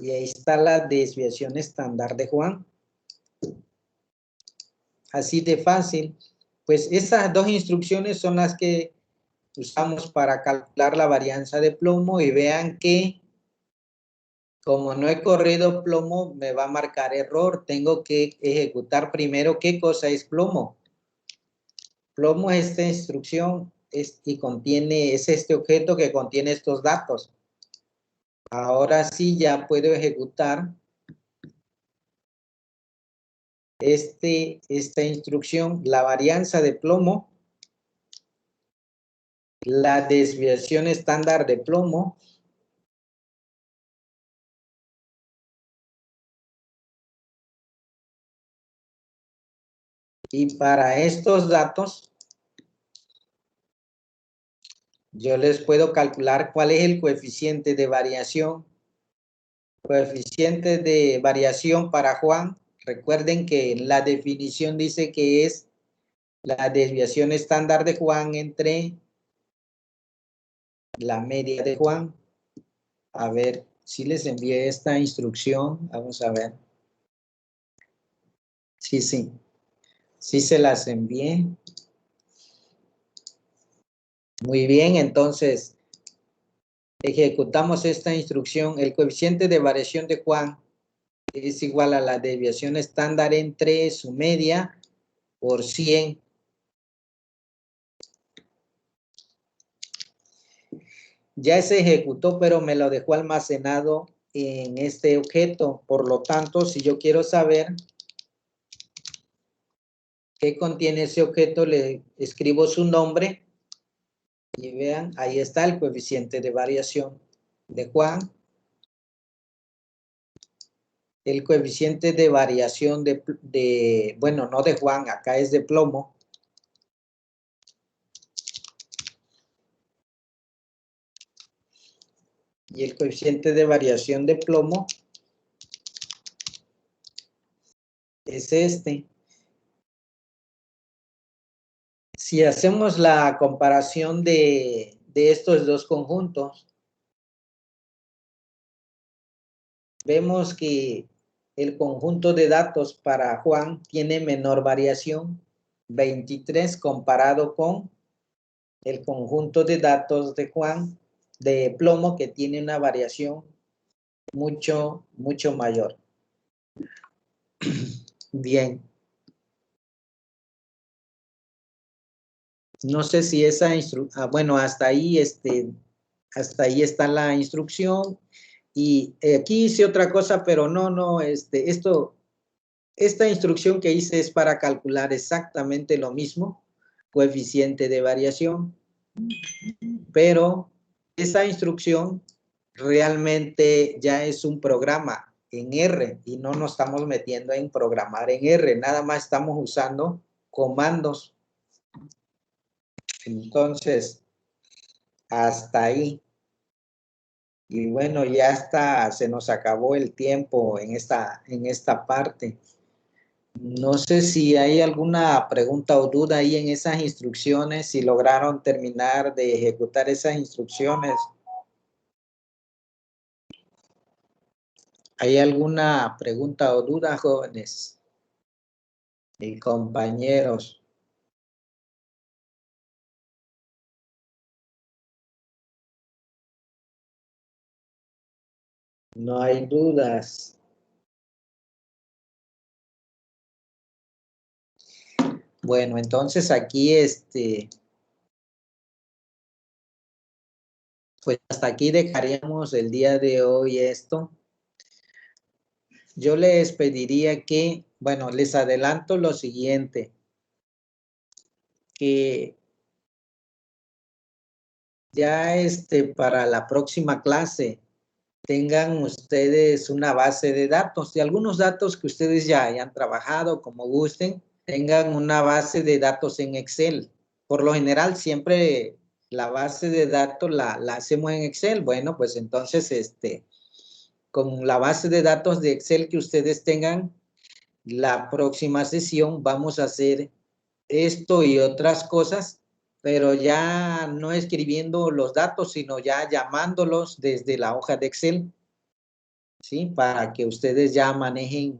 Y ahí está la desviación estándar de Juan. Así de fácil. Pues esas dos instrucciones son las que usamos para calcular la varianza de plomo y vean que como no he corrido plomo, me va a marcar error. Tengo que ejecutar primero qué cosa es plomo. Plomo es esta instrucción es este objeto que contiene estos datos. Ahora sí ya puedo ejecutar esta instrucción, la varianza de plomo, la desviación estándar de plomo, y para estos datos yo les puedo calcular cuál es el coeficiente de variación. Coeficiente de variación para Juan. Recuerden que la definición dice que es la desviación estándar de Juan entre la media de Juan. A ver si les envié esta instrucción. Vamos a ver. Sí. Sí se las envié. Muy bien, entonces ejecutamos esta instrucción. El coeficiente de variación de Juan es igual a la desviación estándar entre su media por 100. Ya se ejecutó, pero me lo dejó almacenado en este objeto. Por lo tanto, si yo quiero saber qué contiene ese objeto, le escribo su nombre y vean, ahí está el coeficiente de variación de Juan. El coeficiente de variación bueno, no de Juan, acá es de plomo. Y el coeficiente de variación de plomo es este. Si hacemos la comparación de estos dos conjuntos, vemos que el conjunto de datos para Juan tiene menor variación, 23, comparado con el conjunto de datos de Juan, de plomo, que tiene una variación mucho mayor. Bien. No sé si esa bueno, hasta ahí está la instrucción. Y aquí hice otra cosa, pero no, esta instrucción que hice es para calcular exactamente lo mismo, coeficiente de variación, pero esa instrucción realmente ya es un programa en R y no nos estamos metiendo en programar en R, nada más estamos usando comandos. Entonces, hasta ahí. Y bueno, ya está, se nos acabó el tiempo en esta parte. No sé si hay alguna pregunta o duda ahí en esas instrucciones, si lograron terminar de ejecutar esas instrucciones. ¿Hay alguna pregunta o duda, jóvenes y compañeros? No hay dudas. Bueno, entonces aquí pues hasta aquí dejaríamos el día de hoy esto. Yo les pediría que, bueno, les adelanto lo siguiente, que ya para la próxima clase tengan ustedes una base de datos, de algunos datos que ustedes ya hayan trabajado, como gusten, tengan una base de datos en Excel. Por lo general, siempre la base de datos la hacemos en Excel. Bueno, pues entonces, con la base de datos de Excel que ustedes tengan, la próxima sesión vamos a hacer esto y otras cosas, pero ya no escribiendo los datos, sino ya llamándolos desde la hoja de Excel, ¿sí? Para que ustedes ya manejen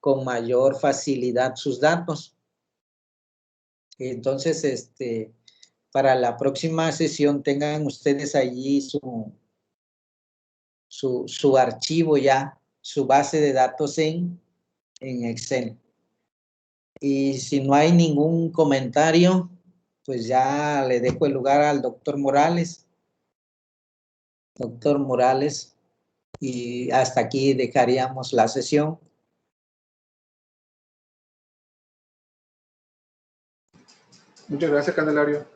con mayor facilidad sus datos. Entonces, para la próxima sesión tengan ustedes allí su archivo ya, su base de datos en Excel. Y si no hay ningún comentario, pues ya le dejo el lugar al doctor Morales. Doctor Morales, y hasta aquí dejaríamos la sesión.
Muchas gracias, Candelario.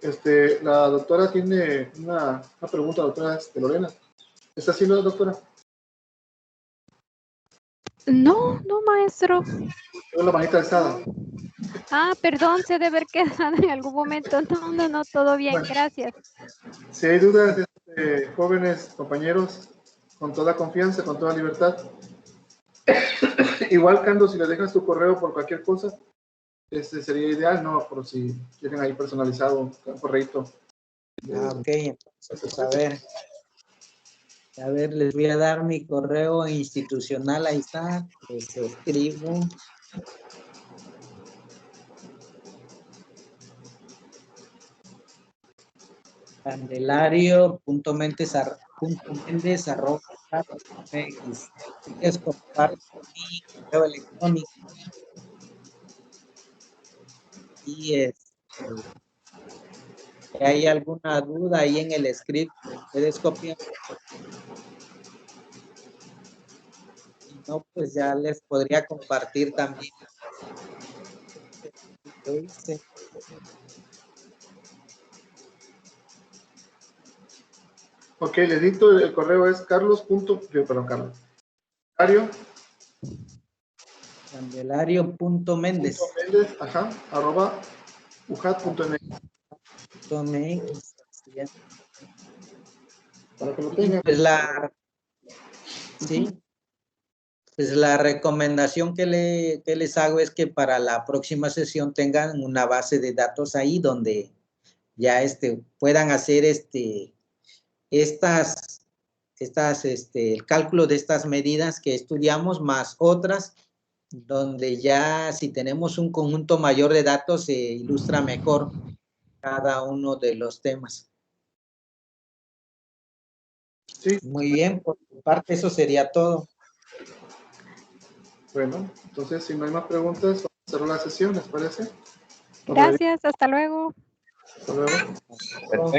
La doctora tiene una pregunta, doctora Lorena. ¿Está haciendo, doctora?
No, maestro.
Tengo la manita alzada.
Ah, perdón, se debe haber quedado en algún momento. No, todo bien,
Bueno,
gracias.
Si hay dudas, jóvenes compañeros, con toda confianza, con toda libertad. Igual, Cando, si le dejas tu correo por cualquier cosa, sería ideal, ¿no? Por si quieren ahí personalizado un correito.
Ok, entonces a ver, les voy a dar mi correo institucional, ahí está, les escribo. Candelario.mendez@mx. Les comparto mi correo electrónico y si hay alguna duda ahí en el script, puedes copiar. Si no, pues ya les podría compartir también. Yo hice.
Ok, les dicto, el correo es Carlos,
Candelario.mendez.
@ujat.mx. Para que lo
Y
tengan.
pues pues la recomendación que les hago es que para la próxima sesión tengan una base de datos ahí donde ya puedan hacer el cálculo de estas medidas que estudiamos más otras, donde ya si tenemos un conjunto mayor de datos se ilustra mejor cada uno de los temas.
Sí.
Muy bien, por mi parte eso sería todo.
Bueno, entonces si no hay más preguntas, vamos a cerrar la sesión, ¿les parece?
Gracias, hasta luego.
Hasta luego.
Perfecto.